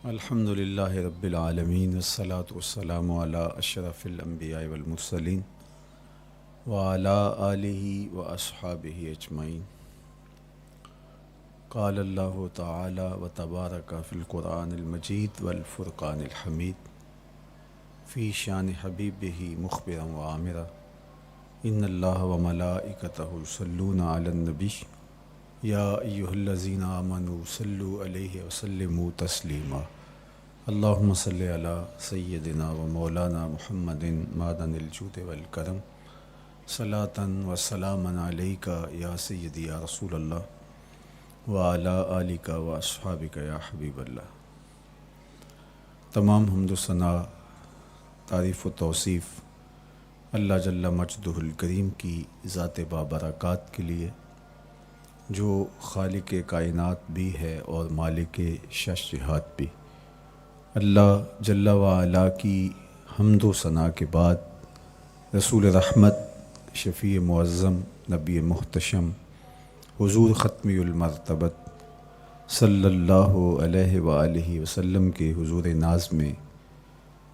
الحمد للہ رب العالمین والصلاة والسلام علی اشرف الانبیاء والمرسلین وعلی آلہ واصحابہ اجمعین۔ قال اللہ تعالی وتبارک فی القرآن المجید والفرقان الحمید فی شان حبیبہ مخبرا وعامرا ان اللہ وملائکتہ یصلون علی النبی یا ایہا الذین آمنوا صلوا علیہ وسلموا تسلیما۔ اللہم صلی علی سیدنا و مولانا محمد معدن الجود والکرم صلاۃ و سلاما علیک یا سیدی یا رسول اللہ وعلی آلک و اصحابک یا حبیب اللہ۔ تمام حمد و ثنا، تعریف و توصیف اللہ جل مجدہ الکریم کی ذات بابرکات کے لیے، جو خالق کائنات بھی ہے اور مالک شش جہات بھی۔ اللہ جل وعلا کی حمد و ثنا کے بعد رسول رحمت، شفیع معظم، نبی محتشم، حضور ختمی المرتبت صلی اللہ علیہ وآلہ وسلم کے حضور ناز میں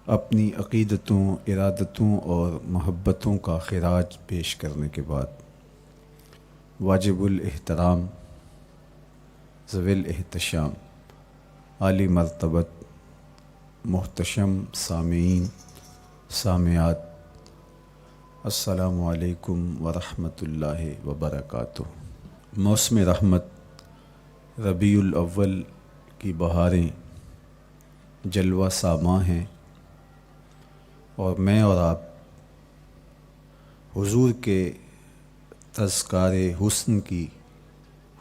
اپنی عقیدتوں، ارادتوں اور محبتوں کا خراج پیش کرنے کے بعد واجب الاحترام، ذوی الاحتشام، عالی مرتبت، محتشم سامعین، سامعات، السلام علیکم ورحمۃ اللہ وبرکاتہ۔ موسم رحمت ربیع الاول کی بہاریں جلوہ ساماں ہیں، اور میں اور آپ حضور کے تذکار حسن کی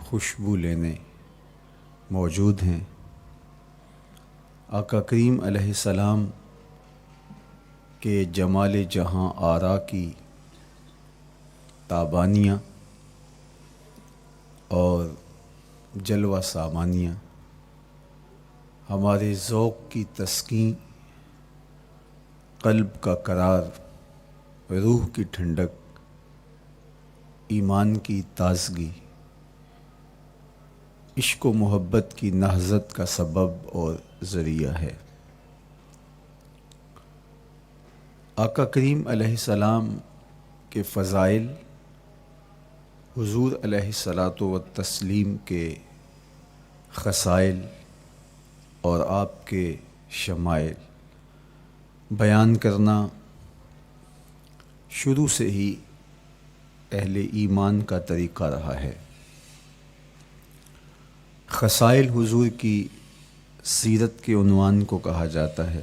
خوشبو لینے موجود ہیں۔ آقا کریم علیہ السلام کے جمال جہاں آرا کی تابانیاں اور جلوہ سامانیاں ہمارے ذوق کی تسکین، قلب کا قرار، روح کی ٹھنڈک، ایمان کی تازگی، عشق و محبت کی نہضت کا سبب اور ذریعہ ہے۔ آقا کریم علیہ السلام کے فضائل، حضور علیہ الصلاۃ والتسلیم کے خصائل اور آپ کے شمائل بیان کرنا شروع سے ہی اہل ایمان کا طریقہ رہا ہے۔ خصائل حضور کی سیرت کے عنوان کو کہا جاتا ہے،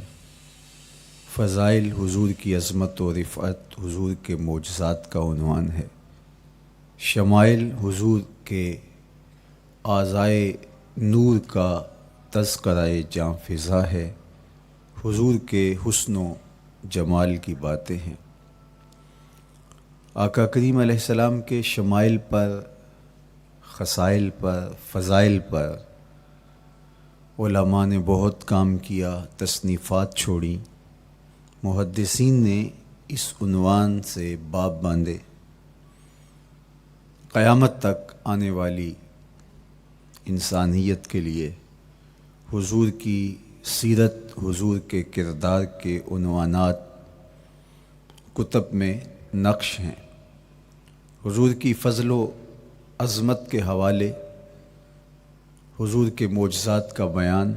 فضائل حضور کی عظمت و رفعت حضور کے معجزات کا عنوان ہے، شمائل حضور کے اعضائے نور کا تذکرہ جاں فضا ہے، حضور کے حسن و جمال کی باتیں ہیں۔ آقا کریم علیہ السلام کے شمائل پر، خصائل پر، فضائل پر علماء نے بہت کام کیا، تصنیفات چھوڑیں، محدثین نے اس عنوان سے باب باندھے۔ قیامت تک آنے والی انسانیت کے لیے حضور کی سیرت، حضور کے کردار کے عنوانات کتب میں نقش ہیں۔ حضور کی فضل و عظمت کے حوالے، حضور کے معجزات کا بیان،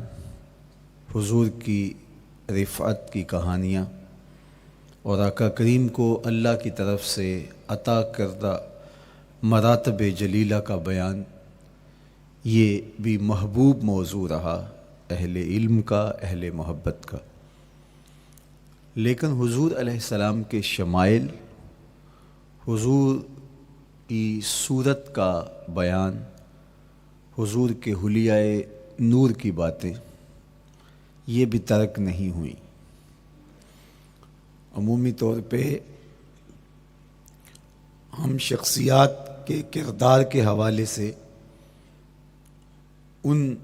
حضور کی رفعت کی کہانیاں اور آقا کریم کو اللہ کی طرف سے عطا کردہ مراتب جلیلہ کا بیان، یہ بھی محبوب موضوع رہا اہل علم کا، اہل محبت کا۔ لیکن حضور علیہ السلام کے شمائل، حضور کی صورت کا بیان، حضور کے حلیہ نور کی باتیں، یہ بھی ترک نہیں ہوئیں۔ عمومی طور پہ ہم شخصیات کے کردار کے حوالے سے، ان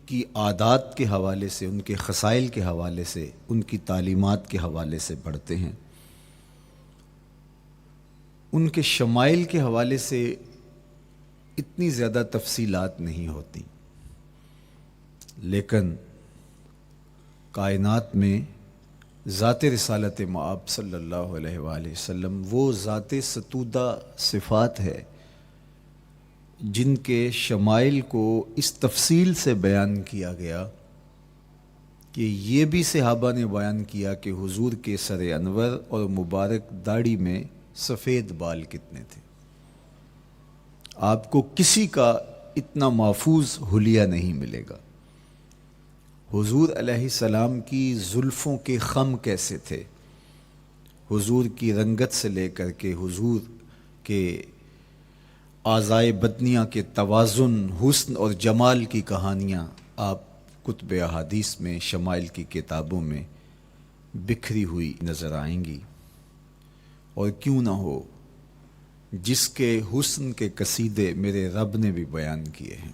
کی عادات کے حوالے سے، ان کے خصائل کے حوالے سے، ان کی تعلیمات کے حوالے سے پڑھتے ہیں۔ ان کے شمائل کے حوالے سے اتنی زیادہ تفصیلات نہیں ہوتی، لیکن کائنات میں ذات رسالت مآب صلی اللہ علیہ وآلہ وسلم وہ ذات ستودہ صفات ہے جن کے شمائل کو اس تفصیل سے بیان کیا گیا کہ یہ بھی صحابہ نے بیان کیا کہ حضور کے سر انور اور مبارک داڑھی میں سفید بال کتنے تھے۔ آپ کو کسی کا اتنا محفوظ حلیہ نہیں ملے گا۔ حضور علیہ السلام کی زلفوں کے خم کیسے تھے، حضور کی رنگت سے لے کر کے حضور کے اعضائے بدنیہ کے توازن، حسن اور جمال کی کہانیاں آپ کتب احادیث میں، شمائل کی کتابوں میں بکھری ہوئی نظر آئیں گی۔ اور کیوں نہ ہو، جس کے حسن کے قصیدے میرے رب نے بھی بیان کیے ہیں۔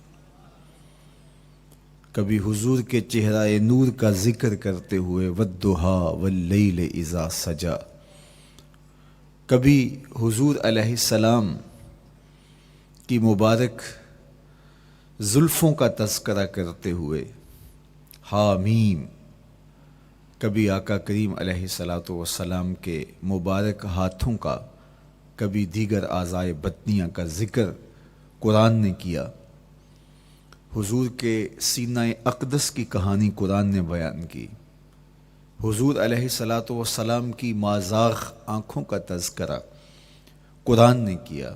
کبھی حضور کے چہرہ نور کا ذکر کرتے ہوئے والضحیٰ واللیل اذا سجا، کبھی حضور علیہ السلام کی مبارک زلفوں کا تذکرہ کرتے ہوئے حامیم، کبھی آقا کریم علیہ الصلاۃ والسلام کے مبارک ہاتھوں کا، کبھی دیگر اعضائے بدنیہ کا ذکر قرآن نے کیا۔ حضور کے سینہ اقدس کی کہانی قرآن نے بیان کی۔ حضور علیہ الصلاۃ والسلام کی مازاغ آنکھوں کا تذکرہ قرآن نے کیا،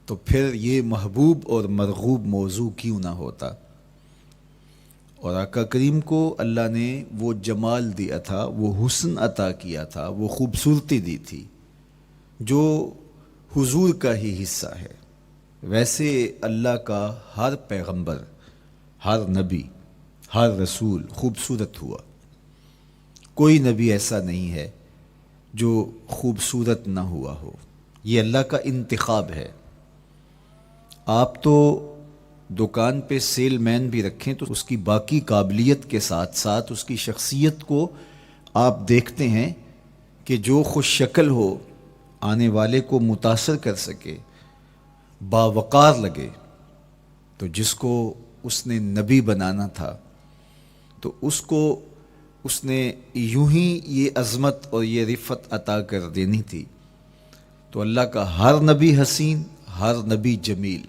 تو پھر یہ محبوب اور مرغوب موضوع کیوں نہ ہوتا۔ اور آقا کریم کو اللہ نے وہ جمال دیا تھا، وہ حسن عطا کیا تھا، وہ خوبصورتی دی تھی جو حضور کا ہی حصہ ہے۔ ویسے اللہ کا ہر پیغمبر، ہر نبی، ہر رسول خوبصورت ہوا۔ کوئی نبی ایسا نہیں ہے جو خوبصورت نہ ہوا ہو، یہ اللہ کا انتخاب ہے۔ آپ تو دکان پہ سیل مین بھی رکھیں تو اس کی باقی قابلیت کے ساتھ ساتھ اس کی شخصیت کو آپ دیکھتے ہیں کہ جو خوش شکل ہو، آنے والے کو متاثر کر سکے، باوقار لگے۔ تو جس کو اس نے نبی بنانا تھا تو اس کو اس نے یوں ہی یہ عظمت اور یہ رفت عطا کر دینی تھی۔ تو اللہ کا ہر نبی حسین، ہر نبی جمیل،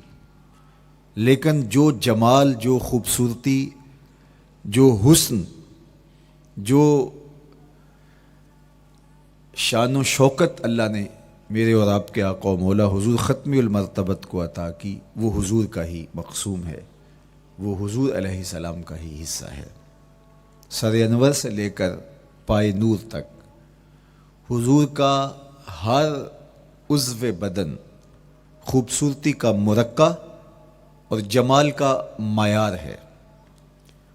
لیکن جو جمال، جو خوبصورتی، جو حسن، جو شان و شوکت اللہ نے میرے اور آپ کے آقا و مولا حضور ختمی المرتبت کو عطا کی، وہ حضور کا ہی مقسوم ہے، وہ حضور علیہ السلام کا ہی حصہ ہے۔ سر انور سے لے کر پائے نور تک حضور کا ہر عضو بدن خوبصورتی کا مرقع اور جمال کا معیار ہے۔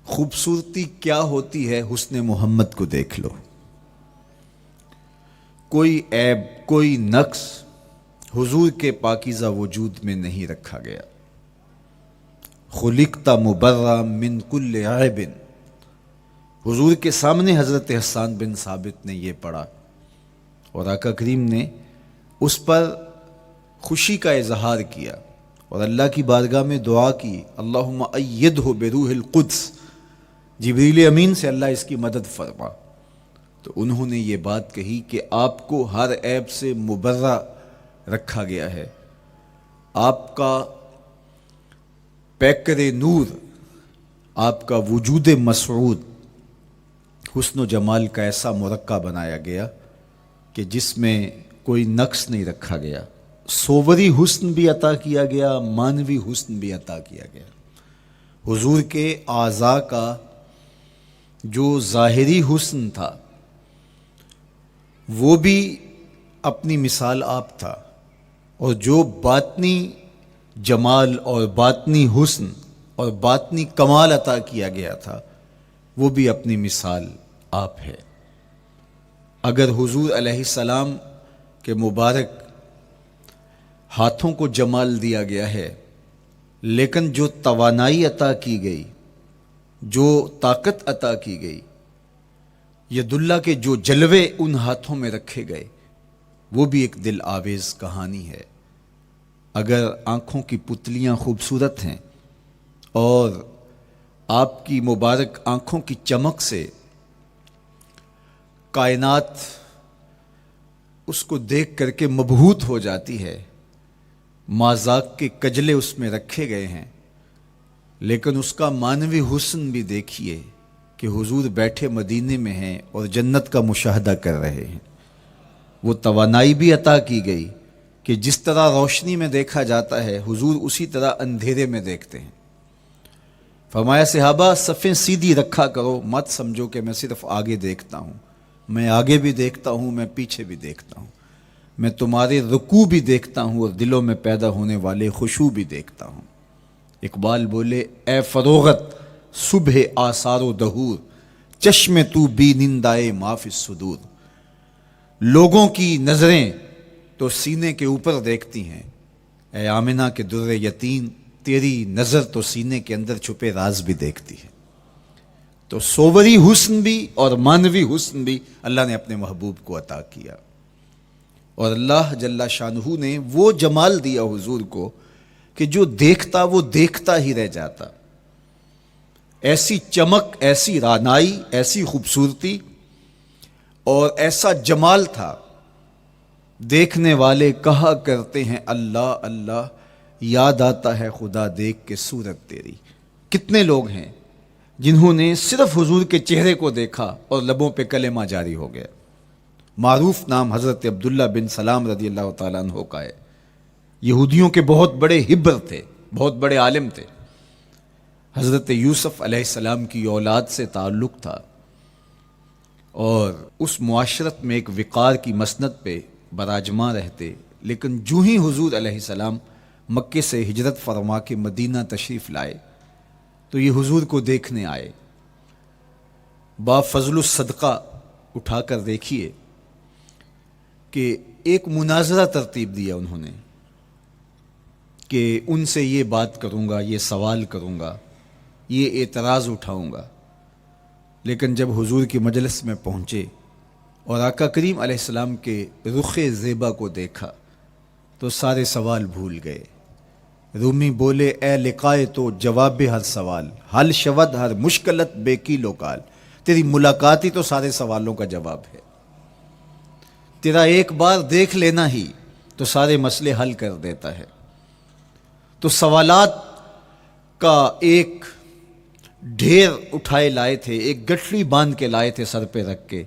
خوبصورتی کیا ہوتی ہے، حسن محمد کو دیکھ لو۔ کوئی عیب، کوئی نقص حضور کے پاکیزہ وجود میں نہیں رکھا گیا۔ خلقت مبرأ من کل عیب، حضور کے سامنے حضرت حسان بن ثابت نے یہ پڑھا اور آقا کریم نے اس پر خوشی کا اظہار کیا اور اللہ کی بارگاہ میں دعا کی، اللہم ایدہ بروح القدس، جبریل امین سے اللہ اس کی مدد فرما۔ تو انہوں نے یہ بات کہی کہ آپ کو ہر عیب سے مبرہ رکھا گیا ہے، آپ کا پیکر نور، آپ کا وجود مسعود حسن و جمال کا ایسا مرقع بنایا گیا کہ جس میں کوئی نقص نہیں رکھا گیا۔ صوری حسن بھی عطا کیا گیا، مانوی حسن بھی عطا کیا گیا۔ حضور کے اعضاء کا جو ظاہری حسن تھا وہ بھی اپنی مثال آپ تھا، اور جو باطنی جمال اور باطنی حسن اور باطنی کمال عطا کیا گیا تھا وہ بھی اپنی مثال آپ ہے۔ اگر حضور علیہ السلام کے مبارک ہاتھوں کو جمال دیا گیا ہے، لیکن جو توانائی عطا کی گئی، جو طاقت عطا کی گئی، ید اللہ کے جو جلوے ان ہاتھوں میں رکھے گئے، وہ بھی ایک دل آویز کہانی ہے۔ اگر آنکھوں کی پتلیاں خوبصورت ہیں اور آپ کی مبارک آنکھوں کی چمک سے کائنات اس کو دیکھ کر کے مبہوت ہو جاتی ہے، مازاق کے کجلے اس میں رکھے گئے ہیں، لیکن اس کا معنوی حسن بھی دیکھیے کہ حضور بیٹھے مدینے میں ہیں اور جنت کا مشاہدہ کر رہے ہیں۔ وہ توانائی بھی عطا کی گئی کہ جس طرح روشنی میں دیکھا جاتا ہے حضور اسی طرح اندھیرے میں دیکھتے ہیں۔ فرمایا صحابہ صفیں سیدھی رکھا کرو، مت سمجھو کہ میں صرف آگے دیکھتا ہوں، میں آگے بھی دیکھتا ہوں، میں پیچھے بھی دیکھتا ہوں، میں تمہارے رکوع بھی دیکھتا ہوں اور دلوں میں پیدا ہونے والے خشوع بھی دیکھتا ہوں۔ اقبال بولے اے فروغت صبح آثار و دہور، چشم تو بی نندائے ما فی الصدور۔ لوگوں کی نظریں تو سینے کے اوپر دیکھتی ہیں، اے آمنہ کے در یتیم تیری نظر تو سینے کے اندر چھپے راز بھی دیکھتی ہے۔ تو صوری حسن بھی اور معنوی حسن بھی اللہ نے اپنے محبوب کو عطا کیا، اور اللہ جل شانہ نے وہ جمال دیا حضور کو کہ جو دیکھتا وہ دیکھتا ہی رہ جاتا۔ ایسی چمک، ایسی رعنائی، ایسی خوبصورتی اور ایسا جمال تھا، دیکھنے والے کہا کرتے ہیں اللہ اللہ، یاد آتا ہے خدا دیکھ کے صورت تیری۔ کتنے لوگ ہیں جنہوں نے صرف حضور کے چہرے کو دیکھا اور لبوں پہ کلمہ جاری ہو گیا۔ معروف نام حضرت عبداللہ بن سلام رضی اللہ تعالیٰ عنہ کا ہے۔ یہودیوں کے بہت بڑے حبر تھے، بہت بڑے عالم تھے۔ حضرت یوسف علیہ السلام کی اولاد سے تعلق تھا، اور اس معاشرت میں ایک وقار کی مسند پہ براجماں رہتے، لیکن جو ہی حضور علیہ السلام مکے سے ہجرت فرما کے مدینہ تشریف لائے تو یہ حضور کو دیکھنے آئے۔ با فضل الصدقہ اٹھا کر دیکھیے کہ ایک مناظرہ ترتیب دیا انہوں نے کہ ان سے یہ بات کروں گا، یہ سوال کروں گا، یہ اعتراض اٹھاؤں گا، لیکن جب حضور کی مجلس میں پہنچے اور آقا کریم علیہ السلام کے رخ زیبا کو دیکھا تو سارے سوال بھول گئے۔ رومی بولے اے لقائے تو جواب ہر سوال، حل شود ہر مشکلت بے کی لوکال۔ تیری ملاقات ہی تو سارے سوالوں کا جواب ہے، تیرا ایک بار دیکھ لینا ہی تو سارے مسئلے حل کر دیتا ہے۔ تو سوالات کا ایک ڈھیر اٹھائے لائے تھے، ایک گٹھڑی باندھ کے لائے تھے سر پہ رکھ کے،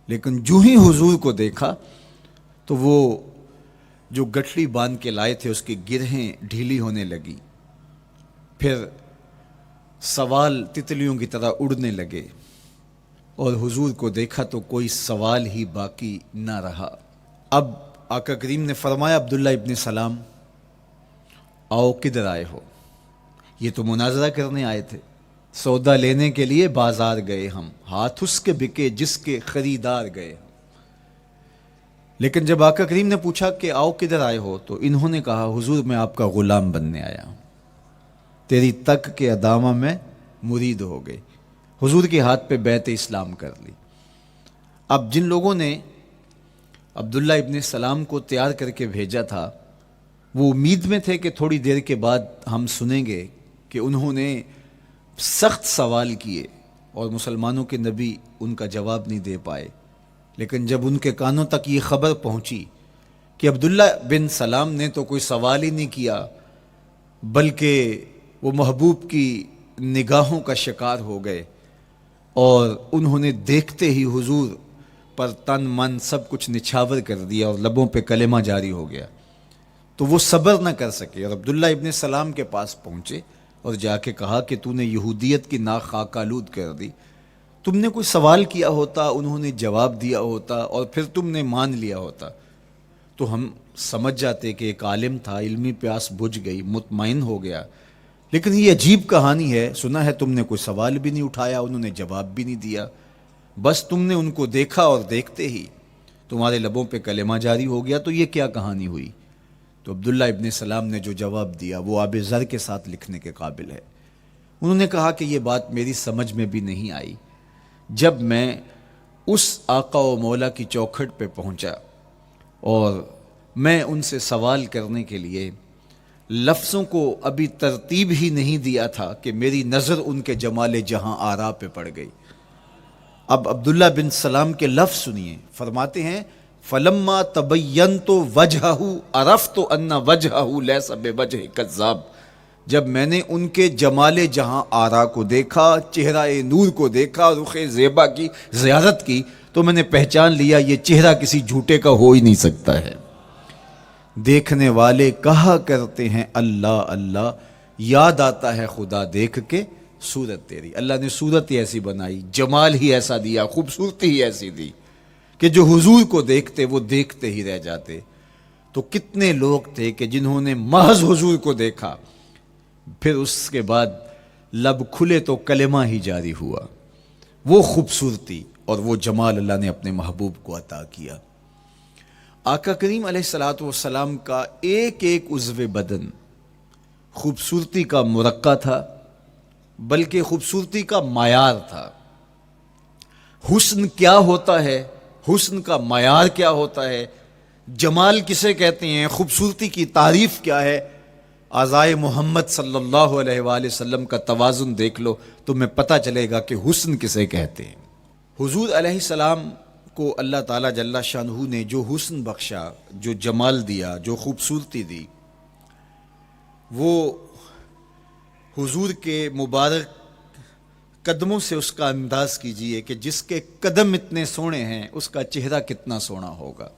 لیکن جو ہی حضور کو دیکھا تو وہ جو گٹھڑی باندھ کے لائے تھے اس کی گرہیں ڈھیلی ہونے لگی، پھر سوال تتلیوں کی طرح اڑنے لگے، اور حضور کو دیکھا تو کوئی سوال ہی باقی نہ رہا۔ اب آقا کریم نے فرمایا عبداللہ ابن سلام آؤ کدھر آئے ہو؟ یہ تو مناظرہ کرنے آئے تھے، سودا لینے کے لیے بازار گئے ہم، ہاتھ اس کے بکے جس کے خریدار گئے ہم۔ لیکن جب آقا کریم نے پوچھا کہ آؤ کدھر آئے ہو تو انہوں نے کہا حضور میں آپ کا غلام بننے آیا ہوں، تیری تک کے ادامہ میں مرید ہو گئے، حضور کے ہاتھ پہ بیعت اسلام کر لی۔ اب جن لوگوں نے عبداللہ ابن سلام کو تیار کر کے بھیجا تھا وہ امید میں تھے کہ تھوڑی دیر کے بعد ہم سنیں گے کہ انہوں نے سخت سوال کیے اور مسلمانوں کے نبی ان کا جواب نہیں دے پائے، لیکن جب ان کے کانوں تک یہ خبر پہنچی کہ عبداللہ بن سلام نے تو کوئی سوال ہی نہیں کیا بلکہ وہ محبوب کی نگاہوں کا شکار ہو گئے، اور انہوں نے دیکھتے ہی حضور پر تن من سب کچھ نچھاور کر دیا اور لبوں پہ کلمہ جاری ہو گیا، تو وہ صبر نہ کر سکے اور عبداللہ ابن سلام کے پاس پہنچے اور جا کے کہا کہ تو نے یہودیت کی ناک خاک آلود کر دی، تم نے کوئی سوال کیا ہوتا، انہوں نے جواب دیا ہوتا اور پھر تم نے مان لیا ہوتا تو ہم سمجھ جاتے کہ ایک عالم تھا، علمی پیاس بجھ گئی، مطمئن ہو گیا، لیکن یہ عجیب کہانی ہے، سنا ہے تم نے کوئی سوال بھی نہیں اٹھایا، انہوں نے جواب بھی نہیں دیا، بس تم نے ان کو دیکھا اور دیکھتے ہی تمہارے لبوں پہ کلمہ جاری ہو گیا، تو یہ کیا کہانی ہوئی؟ تو عبداللہ ابن سلام نے جو جواب دیا وہ آب زر کے ساتھ لکھنے کے قابل ہے۔ انہوں نے کہا کہ یہ بات میری سمجھ میں بھی نہیں آئی، جب میں اس آقا و مولا کی چوکھٹ پہ پہنچا اور میں ان سے سوال کرنے کے لیے لفظوں کو ابھی ترتیب ہی نہیں دیا تھا کہ میری نظر ان کے جمال جہاں آرا پہ پڑ گئی، اب عبداللہ بن سلام کے لفظ سنیے، فرماتے ہیں فلما تبینت وجہہ عرفت ان وجہہ لیس بوجہ کذاب، جب میں نے ان کے جمال جہاں آرا کو دیکھا، چہرہ نور کو دیکھا، رخ زیبا کی زیارت کی، تو میں نے پہچان لیا یہ چہرہ کسی جھوٹے کا ہو ہی نہیں سکتا ہے۔ دیکھنے والے کہا کرتے ہیں اللہ اللہ، یاد آتا ہے خدا دیکھ کے صورت تیری۔ اللہ نے صورت ہی ایسی بنائی، جمال ہی ایسا دیا، خوبصورتی ہی ایسی دی کہ جو حضور کو دیکھتے وہ دیکھتے ہی رہ جاتے۔ تو کتنے لوگ تھے کہ جنہوں نے محض حضور کو دیکھا، پھر اس کے بعد لب کھلے تو کلمہ ہی جاری ہوا۔ وہ خوبصورتی اور وہ جمال اللہ نے اپنے محبوب کو عطا کیا۔ آقا کریم علیہ الصلوۃ والسلام کا ایک ایک عضو بدن خوبصورتی کا مرقع تھا، بلکہ خوبصورتی کا معیار تھا۔ حسن کیا ہوتا ہے، حسن کا معیار کیا ہوتا ہے، جمال کسے کہتے ہیں، خوبصورتی کی تعریف کیا ہے، اعضائے محمد صلی اللہ علیہ وآلہ وسلم کا توازن دیکھ لو تو میں پتہ چلے گا کہ حسن کسے کہتے ہیں۔ حضور علیہ السلام کو اللہ تعالیٰ جل شانہ نے جو حسن بخشا، جو جمال دیا، جو خوبصورتی دی، وہ حضور کے مبارک قدموں سے اس کا انداز کیجئے کہ جس کے قدم اتنے سونے ہیں اس کا چہرہ کتنا سونا ہوگا۔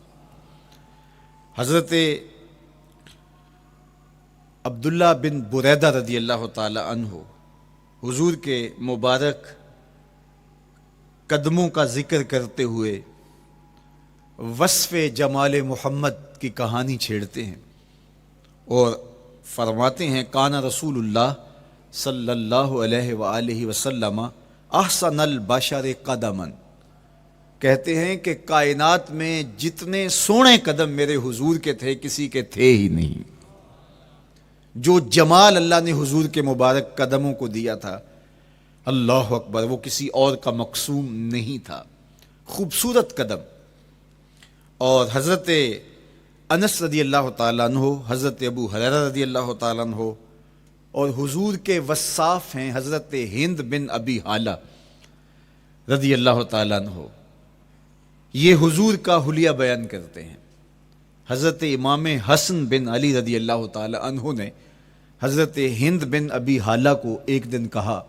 حضرت عبداللہ بن بریدہ رضی اللہ تعالی عنہ حضور کے مبارک قدموں کا ذکر کرتے ہوئے وصف جمال محمد کی کہانی چھیڑتے ہیں اور فرماتے ہیں کانا رسول اللہ صلی اللہ علیہ وآلہ وسلم احسن البشر قدما، کہتے ہیں کہ کائنات میں جتنے سونے قدم میرے حضور کے تھے کسی کے تھے ہی نہیں۔ جو جمال اللہ نے حضور کے مبارک قدموں کو دیا تھا، اللہ اکبر، وہ کسی اور کا مقسوم نہیں تھا۔ خوبصورت قدم۔ اور حضرت انس رضی اللہ تعالیٰ عنہ، حضرت ابو ہریرہ رضی اللہ تعالیٰ عنہ، اور حضور کے وصاف ہیں حضرت ہند بن ابی حالہ رضی اللہ تعالیٰ عنہ، یہ حضور کا حلیہ بیان کرتے ہیں۔ حضرت امام حسن بن علی رضی اللہ تعالیٰ عنہ نے حضرت ہند بن ابی حالہ کو ایک دن کہا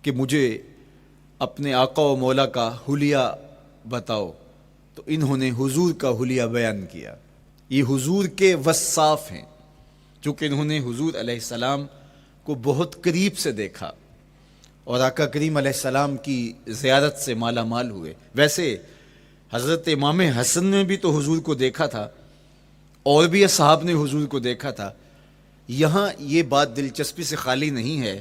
کہ مجھے اپنے آقا و مولا کا حلیہ بتاؤ، تو انہوں نے حضور کا حلیہ بیان کیا۔ یہ حضور کے وصاف ہیں، چونکہ انہوں نے حضور علیہ السلام کو بہت قریب سے دیکھا اور آقا کریم علیہ السلام کی زیارت سے مالا مال ہوئے۔ ویسے حضرت امام حسن نے بھی تو حضور کو دیکھا تھا، اور بھی اصحاب نے حضور کو دیکھا تھا۔ یہاں یہ بات دلچسپی سے خالی نہیں ہے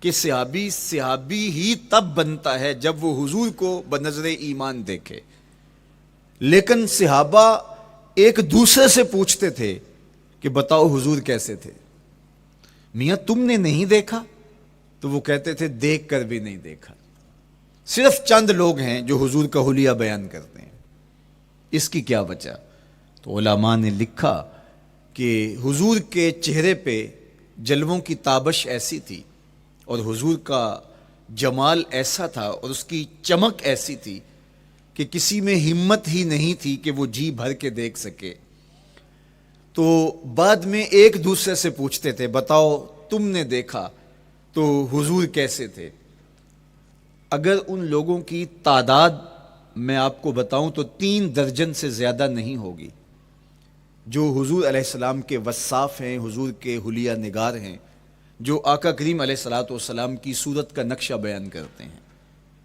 کہ صحابی ہی تب بنتا ہے جب وہ حضور کو بنظر ایمان دیکھے، لیکن صحابہ ایک دوسرے سے پوچھتے تھے کہ بتاؤ حضور کیسے تھے؟ میاں تم نے نہیں دیکھا؟ تو وہ کہتے تھے دیکھ کر بھی نہیں دیکھا۔ صرف چند لوگ ہیں جو حضور کا حلیہ بیان کرتے ہیں، اس کی کیا وجہ؟ تو علماء نے لکھا کہ حضور کے چہرے پہ جلووں کی تابش ایسی تھی اور حضور کا جمال ایسا تھا اور اس کی چمک ایسی تھی کہ کسی میں ہمت ہی نہیں تھی کہ وہ جی بھر کے دیکھ سکے۔ تو بعد میں ایک دوسرے سے پوچھتے تھے بتاؤ تم نے دیکھا تو حضور کیسے تھے؟ اگر ان لوگوں کی تعداد میں آپ کو بتاؤں تو 3 درجن سے زیادہ نہیں ہوگی جو حضور علیہ السلام کے وصاف ہیں، حضور کے حلیہ نگار ہیں، جو آقا کریم علیہ الصلوۃ والسلام کی صورت کا نقشہ بیان کرتے ہیں۔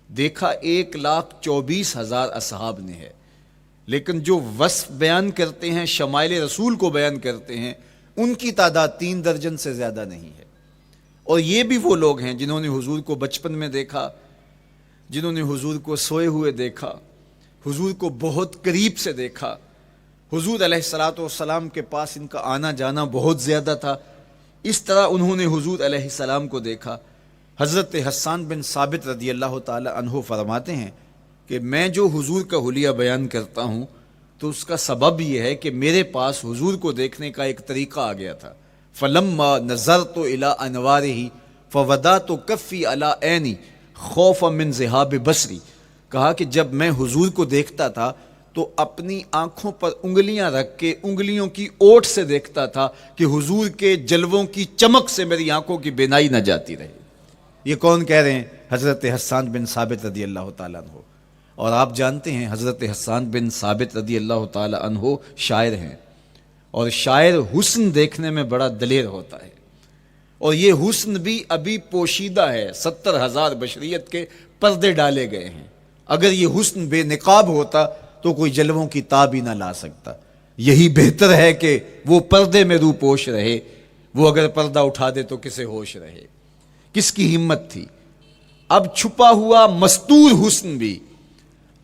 دیکھا 1,24,000 اصحاب نے ہے، لیکن جو وصف بیان کرتے ہیں، شمائل رسول کو بیان کرتے ہیں، ان کی تعداد 3 درجن سے زیادہ نہیں ہے۔ اور یہ بھی وہ لوگ ہیں جنہوں نے حضور کو بچپن میں دیکھا، جنہوں نے حضور کو سوئے ہوئے دیکھا، حضور کو بہت قریب سے دیکھا۔ حضور علیہ الصلوۃ والسلام کے پاس ان کا آنا جانا بہت زیادہ تھا، اس طرح انہوں نے حضور علیہ السلام کو دیکھا۔ حضرت حسان بن ثابت رضی اللہ تعالی عنہ فرماتے ہیں کہ میں جو حضور کا حلیہ بیان کرتا ہوں تو اس کا سبب یہ ہے کہ میرے پاس حضور کو دیکھنے کا ایک طریقہ آ گیا تھا۔ فلما نظرت الى انوارہ فوضعت کفی علی عینی خوفا من ذہاب بصری، کہا کہ جب میں حضور کو دیکھتا تھا تو اپنی آنکھوں پر انگلیاں رکھ کے انگلیوں کی اوٹ سے دیکھتا تھا کہ حضور کے جلووں کی چمک سے میری آنکھوں کی بینائی نہ جاتی رہے. یہ کون کہہ رہے ہیں؟ حضرت حسان بن ثابت رضی اللہ تعالیٰ عنہ. اور آپ جانتے ہیں حضرت حسان بن ثابت رضی اللہ تعالیٰ عنہ شاعر ہیں، اور شاعر حسن دیکھنے میں بڑا دلیر ہوتا ہے، اور یہ حسن بھی ابھی پوشیدہ ہے. 70,000 بشریت کے پردے ڈالے گئے ہیں. اگر یہ حسن بے نقاب ہوتا تو کوئی جلووں کی تاب ہی نہ لا سکتا. یہی بہتر ہے کہ وہ پردے میں رو پوش رہے. وہ اگر پردہ اٹھا دے تو کسے ہوش رہے؟ کس کی ہمت تھی؟ اب چھپا ہوا مستور حسن بھی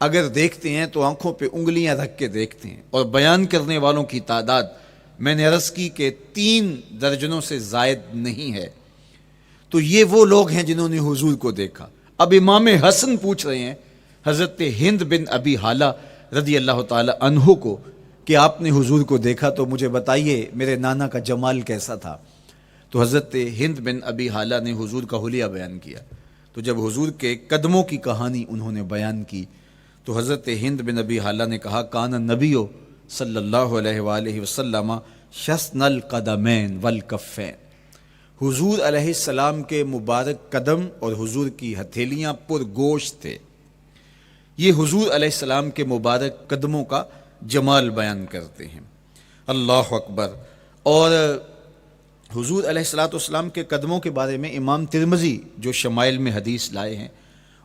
اگر دیکھتے ہیں تو آنکھوں پہ انگلیاں رکھ کے دیکھتے ہیں. اور بیان کرنے والوں کی تعداد میں نے عرض کی کہ 3 درجنوں سے زائد نہیں ہے. تو یہ وہ لوگ ہیں جنہوں نے حضور کو دیکھا. اب امام حسن پوچھ رہے ہیں حضرت ہند بن ابی حالہ رضی اللہ تعالی عنہ کو کہ آپ نے حضور کو دیکھا تو مجھے بتائیے میرے نانا کا جمال کیسا تھا. تو حضرت ہند بن ابی حالہ نے حضور کا حلیہ بیان کیا. تو جب حضور کے قدموں کی کہانی انہوں نے بیان کی تو حضرت ہند بن ابی حالہ نے کہا کان النبی صلی اللہ علیہ وآلہ وسلم شسن القدمین والکفین. حضور علیہ السلام کے مبارک قدم اور حضور کی ہتھیلیاں پر گوشت تھے. یہ حضور علیہ السلام کے مبارک قدموں کا جمال بیان کرتے ہیں. اللہ اکبر. اور حضور علیہ السلام کے قدموں کے بارے میں امام ترمذی جو شمائل میں حدیث لائے ہیں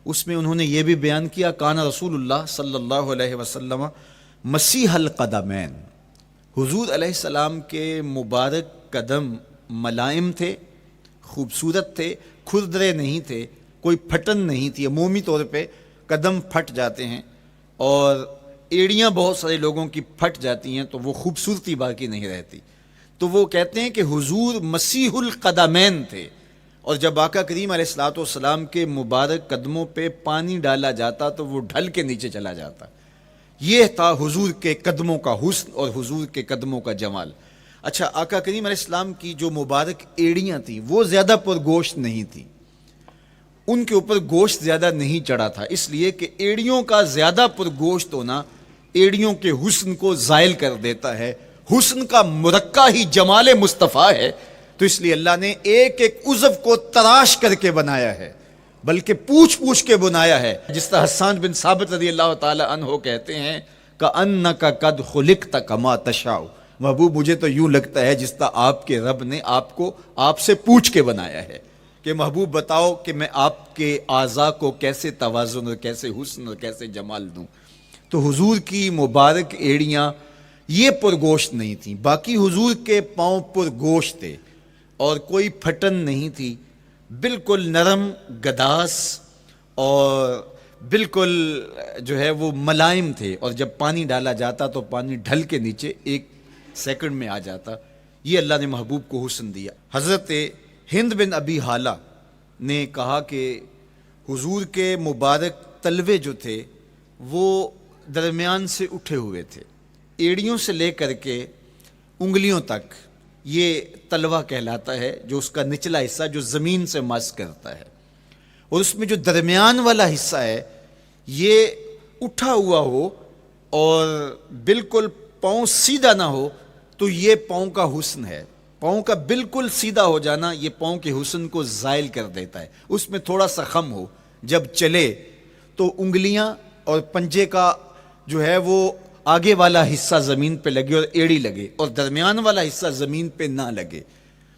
اس میں انہوں نے یہ بھی بیان کیا کان رسول اللہ صلی اللہ علیہ وسلم مسیح القدمین. حضور علیہ السلام کے مبارک قدم ملائم تھے، خوبصورت تھے، کھردرے نہیں تھے، کوئی پھٹن نہیں تھی. عمومی طور پہ قدم پھٹ جاتے ہیں اور ایڑیاں بہت سارے لوگوں کی پھٹ جاتی ہیں تو وہ خوبصورتی باقی نہیں رہتی. تو وہ کہتے ہیں کہ حضور مسیح القدمین تھے. اور جب آقا کریم علیہ الصلوۃ والسلام کے مبارک قدموں پہ پانی ڈالا جاتا تو وہ ڈھل کے نیچے چلا جاتا. یہ تھا حضور کے قدموں کا حسن اور حضور کے قدموں کا جمال. اچھا، آقا کریم علیہ السلام کی جو مبارک ایڑیاں تھیں وہ زیادہ پر گوشت نہیں تھیں، ان کے اوپر گوشت زیادہ نہیں چڑھا تھا، اس لیے کہ ایڑیوں کا زیادہ پر گوشت ہونا ایڑیوں کے حسن کو زائل کر دیتا ہے. حسن کا مرقع ہی جمال مصطفیٰ ہے. تو اس لیے اللہ نے ایک ایک عضو کو تراش کر کے بنایا ہے، بلکہ پوچھ پوچھ کے بنایا ہے. جس طرح حسان بن ثابت رضی اللہ تعالی عنہ کہتے ہیں کأنک قد خلقت کما تشاء. محبوب مجھے تو یوں لگتا ہے جس طرح آپ کے رب نے آپ کو آپ سے پوچھ کے بنایا ہے کہ محبوب بتاؤ کہ میں آپ کے اعضاء کو کیسے توازن اور کیسے حسن اور کیسے جمال دوں. تو حضور کی مبارک ایڑیاں یہ پرگوشت نہیں تھیں، باقی حضور کے پاؤں پرگوشت تھے اور کوئی پھٹن نہیں تھی، بالکل نرم گداس اور بالکل جو ہے وہ ملائم تھے. اور جب پانی ڈالا جاتا تو پانی ڈھل کے نیچے 1 سیکنڈ میں آ جاتا. یہ اللہ نے محبوب کو حسن دیا. حضرت ہند بن ابی حالہ نے کہا کہ حضور کے مبارک تلوے جو تھے وہ درمیان سے اٹھے ہوئے تھے، ایڑیوں سے لے کر کے انگلیوں تک یہ تلوہ کہلاتا ہے، جو اس کا نچلا حصہ جو زمین سے مس کرتا ہے، اور اس میں جو درمیان والا حصہ ہے یہ اٹھا ہوا ہو اور بالکل پاؤں سیدھا نہ ہو تو یہ پاؤں کا حسن ہے. پاؤں کا بالکل سیدھا ہو جانا یہ پاؤں کے حسن کو زائل کر دیتا ہے. اس میں تھوڑا سا خم ہو، جب چلے تو انگلیاں اور پنجے کا جو ہے وہ آگے والا حصہ زمین پہ لگے اور ایڑی لگے اور درمیان والا حصہ زمین پہ نہ لگے.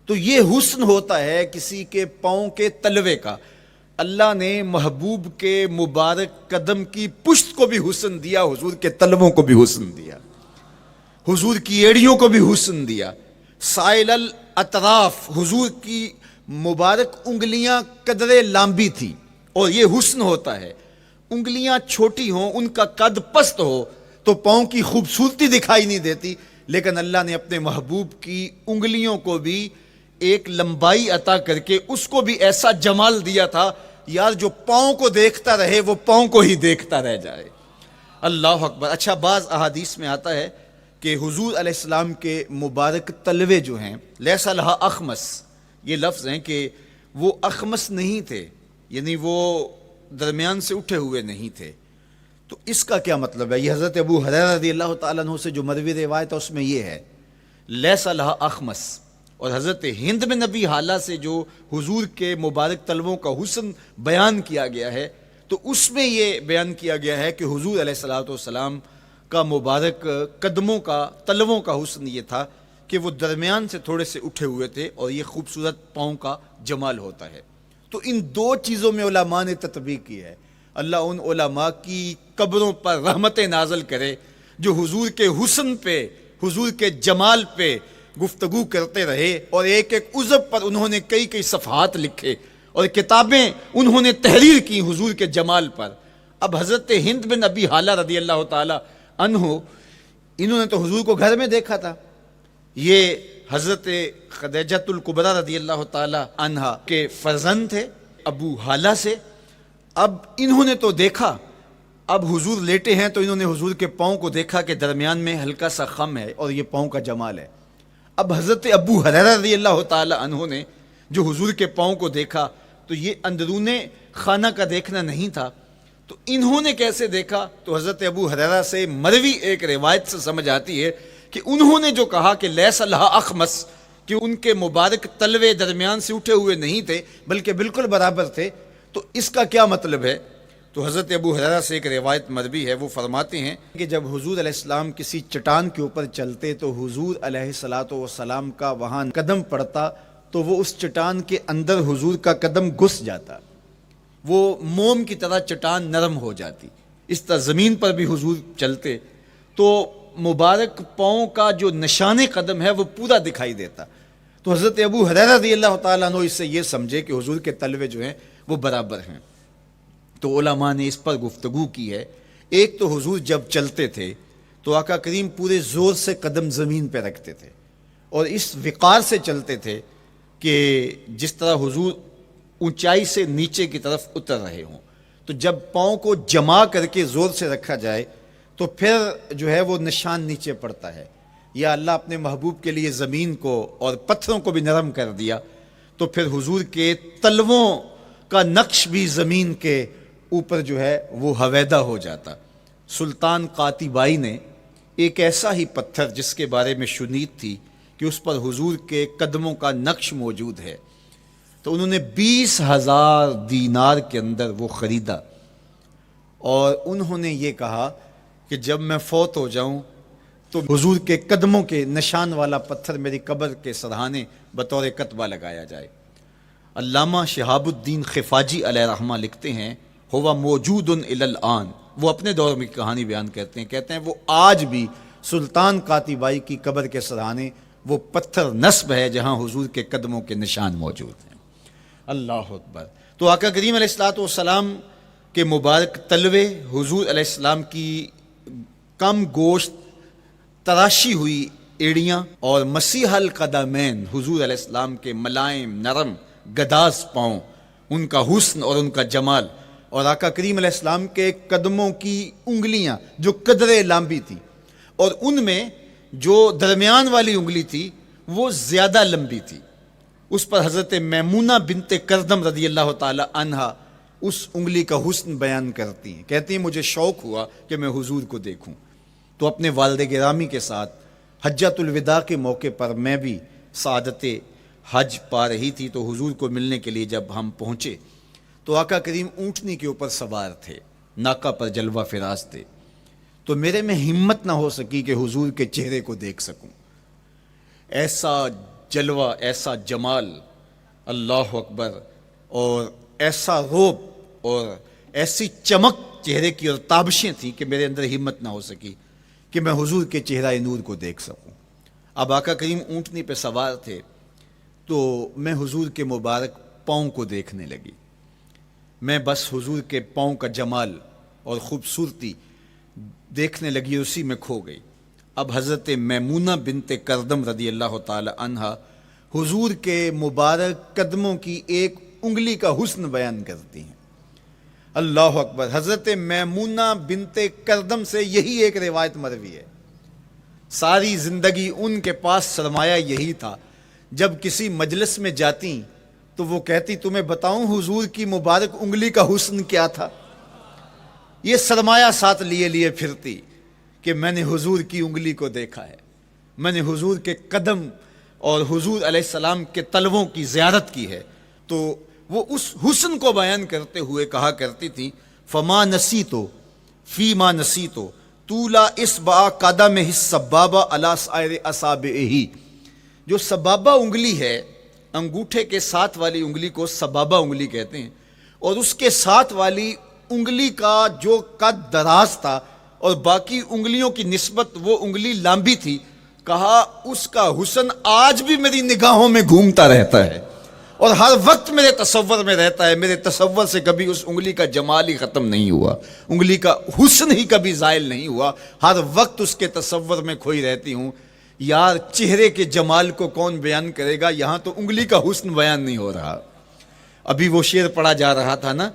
تو یہ حسن ہوتا ہے کسی کے پاؤں کے تلوے کا. اللہ نے محبوب کے مبارک قدم کی پشت کو بھی حسن دیا، حضور کے تلووں کو بھی حسن دیا، حضور کی ایڑیوں کو بھی حسن دیا. سائل الاطراف، حضور کی مبارک انگلیاں قدرے لامبی تھی اور یہ حسن ہوتا ہے. انگلیاں چھوٹی ہوں، ان کا قد پست ہو تو پاؤں کی خوبصورتی دکھائی نہیں دیتی، لیکن اللہ نے اپنے محبوب کی انگلیوں کو بھی ایک لمبائی عطا کر کے اس کو بھی ایسا جمال دیا تھا یار جو پاؤں کو دیکھتا رہے وہ پاؤں کو ہی دیکھتا رہ جائے. اللہ اکبر. اچھا، بعض احادیث میں آتا ہے کہ حضور علیہ السلام کے مبارک تلوے جو ہیں لیسا لہا اخمس، یہ لفظ ہیں کہ وہ اخمس نہیں تھے، یعنی وہ درمیان سے اٹھے ہوئے نہیں تھے، تو اس کا کیا مطلب ہے؟ یہ حضرت ابو ہریرہ رضی اللہ تعالیٰ عنہ سے جو مروی روایت ہے اس میں یہ ہے لیس لہا اخمس، اور حضرت ہند بن نبی حالہ سے جو حضور کے مبارک تلووں کا حسن بیان کیا گیا ہے، تو اس میں یہ بیان کیا گیا ہے کہ حضور علیہ الصلوۃ والسلام کا مبارک قدموں کا تلووں کا حسن یہ تھا کہ وہ درمیان سے تھوڑے سے اٹھے ہوئے تھے، اور یہ خوبصورت پاؤں کا جمال ہوتا ہے۔ تو ان دو چیزوں میں علماء نے تطبیق کی ہے۔ اللہ ان علماء کی قبروں پر رحمت نازل کرے جو حضور کے حسن پہ، حضور کے جمال پہ گفتگو کرتے رہے، اور ایک ایک عضو پر انہوں نے کئی کئی صفحات لکھے اور کتابیں انہوں نے تحریر کی حضور کے جمال پر۔ اب حضرت ہند بن ابی حالہ رضی اللہ تعالی عنہ، انہوں نے تو حضور کو گھر میں دیکھا تھا، یہ حضرت خدیجۃ الکبریٰ رضی اللہ تعالی عنہا کے فرزند تھے ابو حالہ سے۔ اب انہوں نے تو دیکھا، اب حضور لیٹے ہیں تو انہوں نے حضور کے پاؤں کو دیکھا کہ درمیان میں ہلکا سا خم ہے اور یہ پاؤں کا جمال ہے۔ اب حضرت ابو ہریرہ رضی اللہ تعالی عنہ نے جو حضور کے پاؤں کو دیکھا تو یہ اندرون خانہ کا دیکھنا نہیں تھا، تو انہوں نے کیسے دیکھا؟ تو حضرت ابو ہریرہ سے مروی ایک روایت سے سمجھ آتی ہے کہ انہوں نے جو کہا کہ لیس لہا اخمس، کہ ان کے مبارک تلوے درمیان سے اٹھے ہوئے نہیں تھے بلکہ بالکل برابر تھے، تو اس کا کیا مطلب ہے؟ تو حضرت ابو ہریرہ سے ایک روایت مروی ہے، وہ فرماتے ہیں کہ جب حضور علیہ السلام کسی چٹان کے اوپر چلتے تو حضور علیہ الصلوۃ والسلام کا وہاں قدم پڑتا تو وہ اس چٹان کے اندر حضور کا قدم گھس جاتا، وہ موم کی طرح چٹان نرم ہو جاتی۔ اس طرح زمین پر بھی حضور چلتے تو مبارک پاؤں کا جو نشان قدم ہے وہ پورا دکھائی دیتا۔ تو حضرت ابو ہریرہ رضی اللہ تعالیٰ عنہ اس سے یہ سمجھے کہ حضور کے تلوے جو ہیں وہ برابر ہیں۔ تو علماء نے اس پر گفتگو کی ہے۔ ایک تو حضور جب چلتے تھے تو آقا کریم پورے زور سے قدم زمین پہ رکھتے تھے اور اس وقار سے چلتے تھے کہ جس طرح حضور اونچائی سے نیچے کی طرف اتر رہے ہوں۔ تو جب پاؤں کو جما کر کے زور سے رکھا جائے تو پھر جو ہے وہ نشان نیچے پڑتا ہے۔ یا اللہ اپنے محبوب کے لیے زمین کو اور پتھروں کو بھی نرم کر دیا تو پھر حضور کے تلووں کا نقش بھی زمین کے اوپر جو ہے وہ حویدہ ہو جاتا۔ سلطان قاتبائی نے ایک ایسا ہی پتھر جس کے بارے میں شنید تھی کہ اس پر حضور کے قدموں کا نقش موجود ہے، تو انہوں نے 20,000 دینار کے اندر وہ خریدا، اور انہوں نے یہ کہا کہ جب میں فوت ہو جاؤں تو حضور کے قدموں کے نشان والا پتھر میری قبر کے سرہانے بطور کتبہ لگایا جائے۔ علامہ شہاب الدین خفاجی علیہ رحمہ لکھتے ہیں ہوا موجود الی الآن، وہ اپنے دور میں کہانی بیان کرتے ہیں وہ آج بھی سلطان قاتبائی کی قبر کے سرہانے وہ پتھر نصب ہے جہاں حضور کے قدموں کے نشان موجود ہیں۔ اللہ اکبر۔ تو آقا کریم علیہ الصلوۃ والسلام کے مبارک تلوے، حضور علیہ السلام کی کم گوشت تراشی ہوئی ایڑیاں، اور مسیح القدمین حضور علیہ السلام کے ملائم نرم گداز پاؤں، ان کا حسن اور ان کا جمال، اور آقا کریم علیہ السلام کے قدموں کی انگلیاں جو قدرے لمبی تھی، اور ان میں جو درمیان والی انگلی تھی وہ زیادہ لمبی تھی، اس پر حضرت میمونہ بنت کردم رضی اللہ تعالی عنہا اس انگلی کا حسن بیان کرتی ہیں، کہتی ہیں مجھے شوق ہوا کہ میں حضور کو دیکھوں، تو اپنے والد گرامی کے ساتھ حجۃ الوداع کے موقع پر میں بھی سعادت حج پا رہی تھی، تو حضور کو ملنے کے لیے جب ہم پہنچے تو آقا کریم اونٹنی کے اوپر سوار تھے، ناقہ پر جلوہ فراز تھے، تو میرے میں ہمت نہ ہو سکی کہ حضور کے چہرے کو دیکھ سکوں۔ ایسا جلوہ، ایسا جمال، اللہ اکبر، اور ایسا روب اور ایسی چمک چہرے کی اور تابشیں تھیں کہ میرے اندر ہمت نہ ہو سکی کہ میں حضور کے چہرہ نور کو دیکھ سکوں۔ اب آقا کریم اونٹنی پہ سوار تھے تو میں حضور کے مبارک پاؤں کو دیکھنے لگی، میں بس حضور کے پاؤں کا جمال اور خوبصورتی دیکھنے لگی، اسی میں کھو گئی۔ اب حضرت میمونہ بنت کردم رضی اللہ تعالی عنہا حضور کے مبارک قدموں کی ایک انگلی کا حسن بیان کرتی ہیں۔ اللہ اکبر۔ حضرت میمونہ بنت کردم سے یہی ایک روایت مروی ہے، ساری زندگی ان کے پاس سرمایہ یہی تھا، جب کسی مجلس میں جاتی تو وہ کہتی تمہیں بتاؤں حضور کی مبارک انگلی کا حسن کیا تھا؟ یہ سرمایہ ساتھ لیے لیے پھرتی کہ میں نے حضور کی انگلی کو دیکھا ہے، میں نے حضور کے قدم اور حضور علیہ السلام کے تلووں کی زیارت کی ہے. تو وہ اس حسن کو بیان کرتے ہوئے کہا کرتی تھی فما نسیتو فیما نسیتو طولا اصبع قدمہ السبابہ علی سائر اصابعہ. جو سبابہ انگلی ہے، انگوٹھے کے ساتھ والی انگلی کو سبابہ انگلی کہتے ہیں، اور اس کے ساتھ والی انگلی کا جو قد دراز تھا اور باقی انگلیوں کی نسبت وہ انگلی لمبی تھی، کہا اس کا حسن آج بھی میری نگاہوں میں گھومتا رہتا ہے اور ہر وقت میرے تصور میں رہتا ہے. میرے تصور سے کبھی اس انگلی کا جمال ہی ختم نہیں ہوا، انگلی کا حسن ہی کبھی زائل نہیں ہوا، ہر وقت اس کے تصور میں کھوئی رہتی ہوں. یار چہرے کے جمال کو کون بیان کرے گا، یہاں تو انگلی کا حسن بیان نہیں ہو رہا. ابھی وہ شعر پڑھا جا رہا تھا نا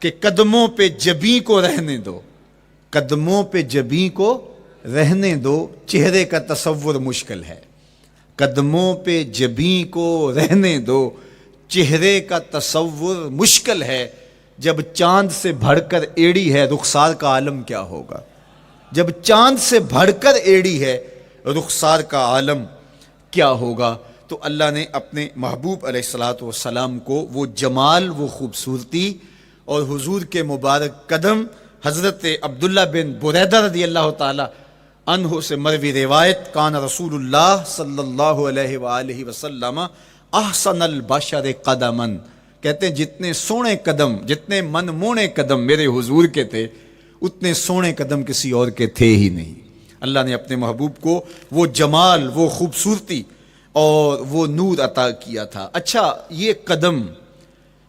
کہ قدموں پہ جبیں کو رہنے دو، قدموں پہ جبیں کو رہنے دو، چہرے کا تصور مشکل ہے. قدموں پہ جبیں کو رہنے دو، چہرے کا تصور مشکل ہے. جب چاند سے بڑھ کر ایڑی ہے رخسار کا عالم کیا ہوگا، جب چاند سے بڑھ کر ایڑی ہے رخسار کا عالم کیا ہوگا. تو اللہ نے اپنے محبوب علیہ الصلوۃ والسلام کو وہ جمال، وہ خوبصورتی اور حضور کے مبارک قدم، حضرت عبداللہ بن بریدہ رضی اللہ تعالی عنہ سے مروی روایت، کان رسول اللہ صلی اللہ علیہ وآلہ وسلم احسن البشر قدما، کہتے ہیں جتنے سونے قدم، جتنے من مونے قدم میرے حضور کے تھے، اتنے سونے قدم کسی اور کے تھے ہی نہیں. اللہ نے اپنے محبوب کو وہ جمال، وہ خوبصورتی اور وہ نور عطا کیا تھا. اچھا، یہ قدم،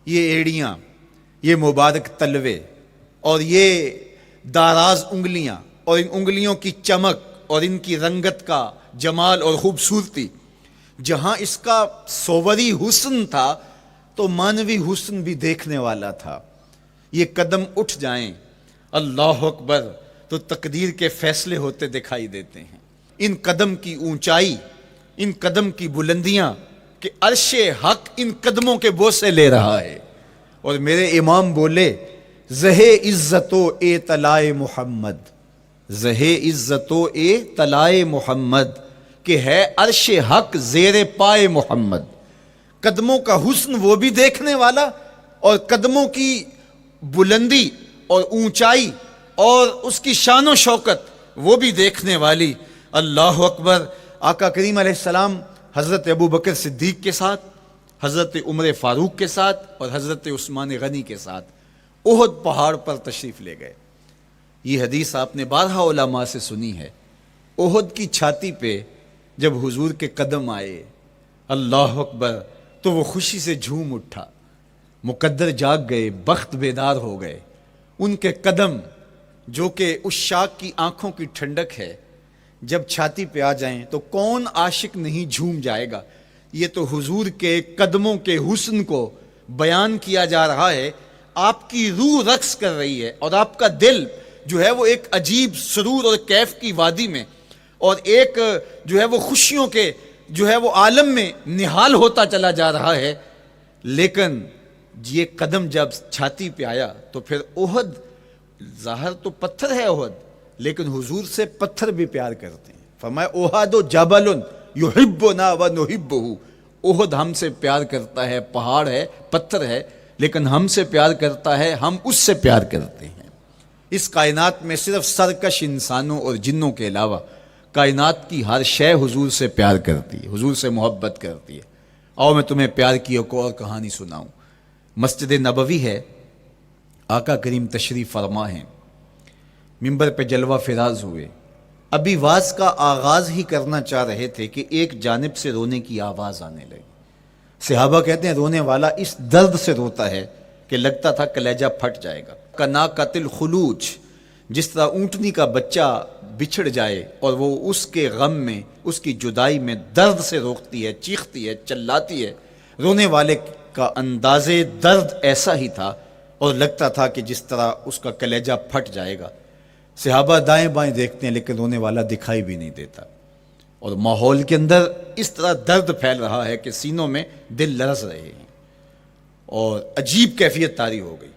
یہ ایڑیاں، یہ مبارک تلوے اور یہ داراز انگلیاں اور ان انگلیوں کی چمک اور ان کی رنگت کا جمال اور خوبصورتی، جہاں اس کا صوری حسن تھا تو مانوی حسن بھی دیکھنے والا تھا. یہ قدم اٹھ جائیں اللہ اکبر تو تقدیر کے فیصلے ہوتے دکھائی دیتے ہیں. ان قدم کی اونچائی، ان قدم کی بلندیاں کہ عرش حق ان قدموں کے بوسے لے رہا ہے. اور میرے امام بولے زہ عزت و اے طلائے محمد، زہ عزت و اے طلائے محمد، کہ ہے عرش حق زیر پائے محمد. قدموں کا حسن وہ بھی دیکھنے والا اور قدموں کی بلندی اور اونچائی اور اس کی شان و شوکت وہ بھی دیکھنے والی. اللہ اکبر. آقا کریم علیہ السلام حضرت ابو بکر صدیق کے ساتھ، حضرت عمر فاروق کے ساتھ اور حضرت عثمان غنی کے ساتھ احد پہاڑ پر تشریف لے گئے. یہ حدیث آپ نے بارہا علماء سے سنی ہے. احد کی چھاتی پہ جب حضور کے قدم آئے اللہ اکبر تو وہ خوشی سے جھوم اٹھا، مقدر جاگ گئے، بخت بیدار ہو گئے. ان کے قدم جو کہ اس شاک کی آنکھوں کی ٹھنڈک ہے، جب چھاتی پہ آ جائیں تو کون عاشق نہیں جھوم جائے گا. یہ تو حضور کے قدموں کے حسن کو بیان کیا جا رہا ہے. آپ کی روح رقص کر رہی ہے اور آپ کا دل جو ہے وہ ایک عجیب سرور اور کیف کی وادی میں اور ایک جو ہے وہ خوشیوں کے جو ہے وہ عالم میں نہال ہوتا چلا جا رہا ہے. لیکن یہ قدم جب چھاتی پہ آیا تو پھر احد، ظاہر تو پتھر ہے احد، لیکن حضور سے پتھر بھی پیار کرتے ہیں. فرمایا احد جبل یحبنا ونحبہ، احد ہم سے پیار کرتا ہے، پہاڑ ہے، پتھر ہے، لیکن ہم سے پیار کرتا ہے، ہم اس سے پیار کرتے ہیں. اس کائنات میں صرف سرکش انسانوں اور جنوں کے علاوہ کائنات کی ہر شے حضور سے پیار کرتی ہے، حضور سے محبت کرتی ہے. آؤ میں تمہیں پیار کی ایک اور کہانی سناؤں. مسجد نبوی ہے، آقا کریم تشریف فرما ہیں، منبر پہ جلوہ فراز ہوئے. ابھی واز کا آغاز ہی کرنا چاہ رہے تھے کہ ایک جانب سے رونے کی آواز آنے لگی. صحابہ کہتے ہیں رونے والا اس درد سے روتا ہے کہ لگتا تھا کلیجہ پھٹ جائے گا. کنا قتل خلوج، جس طرح اونٹنی کا بچہ بچھڑ جائے اور وہ اس کے غم میں، اس کی جدائی میں درد سے روکتی ہے، چیختی ہے، چلاتی ہے. رونے والے کا انداز درد ایسا ہی تھا اور لگتا تھا کہ جس طرح اس کا کلیجہ پھٹ جائے گا. صحابہ دائیں بائیں دیکھتے ہیں لیکن رونے والا دکھائی بھی نہیں دیتا، اور ماحول کے اندر اس طرح درد پھیل رہا ہے کہ سینوں میں دل لرز رہے ہیں اور عجیب کیفیت طاری ہو گئی.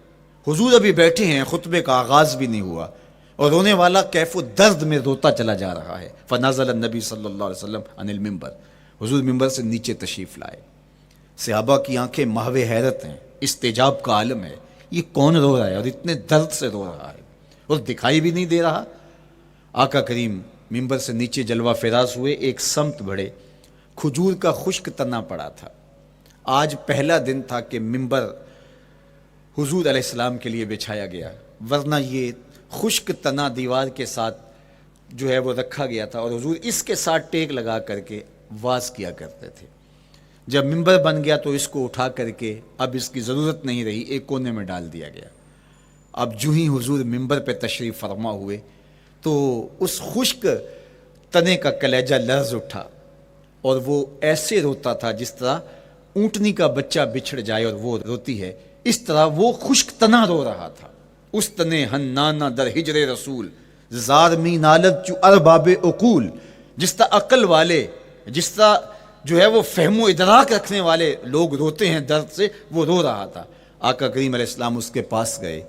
حضور ابھی بیٹھے ہیں، خطبے کا آغاز بھی نہیں ہوا اور رونے والا کیف و درد میں روتا چلا جا رہا ہے. فنزل النبی صلی اللہ علیہ وسلم عن المنبر، حضور ممبر سے نیچے تشریف لائے. صحابہ کی آنکھیں محو حیرت ہیں، استجاب کا عالم ہے. یہ کون رو رہا ہے اور اتنے درد سے رو رہا ہے اور دکھائی بھی نہیں دے رہا. آقا کریم ممبر سے نیچے جلوہ فراز ہوئے، ایک سمت بڑھے. کھجور کا خشک تنا پڑا تھا. آج پہلا دن تھا کہ ممبر حضور علیہ السلام کے لیے بچھایا گیا، ورنہ یہ خشک تنا دیوار کے ساتھ جو ہے وہ رکھا گیا تھا اور حضور اس کے ساتھ ٹیک لگا کر کے واز کیا کرتے تھے. جب ممبر بن گیا تو اس کو اٹھا کر کے اب اس کی ضرورت نہیں رہی، ایک کونے میں ڈال دیا گیا. اب جو ہی حضور ممبر پہ تشریف فرما ہوئے تو اس خشک تنے کا کلیجہ لرز اٹھا اور وہ ایسے روتا تھا جس طرح اونٹنی کا بچہ بچھڑ جائے اور وہ روتی ہے، اس طرح وہ خشک تنا رو رہا تھا. اس تنے ہنانا در ہجر رسول زار می نالت چو ارباب عقول. جس طرح عقل والے، جس طرح جو ہے وہ فہم و ادراک رکھنے والے لوگ روتے ہیں درد سے، وہ رو رہا تھا. آقا کریم علیہ السلام اس کے پاس گئے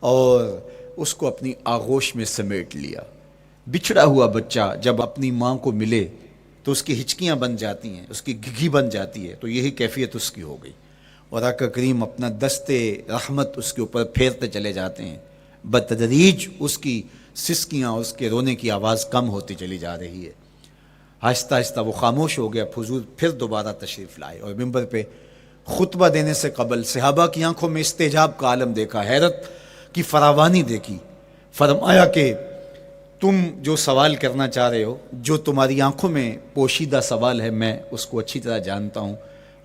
اور اس کو اپنی آغوش میں سمیٹ لیا. بچھڑا ہوا بچہ جب اپنی ماں کو ملے تو اس کی ہچکیاں بن جاتی ہیں، اس کی گھگھی بن جاتی ہے، تو یہی کیفیت اس کی ہو گئی. اور آقا کریم اپنا دستے رحمت اس کے اوپر پھیرتے چلے جاتے ہیں. بتدریج اس کی سسکیاں، اس کے رونے کی آواز کم ہوتی چلی جا رہی ہے. آہستہ آہستہ وہ خاموش ہو گیا. حضور پھر دوبارہ تشریف لائے اور ممبر پہ خطبہ دینے سے قبل صحابہ کی آنکھوں میں استجاب کا عالم دیکھا، حیرت کی فراوانی دیکھی. فرمایا کہ تم جو سوال کرنا چاہ رہے ہو، جو تمہاری آنکھوں میں پوشیدہ سوال ہے، میں اس کو اچھی طرح جانتا ہوں.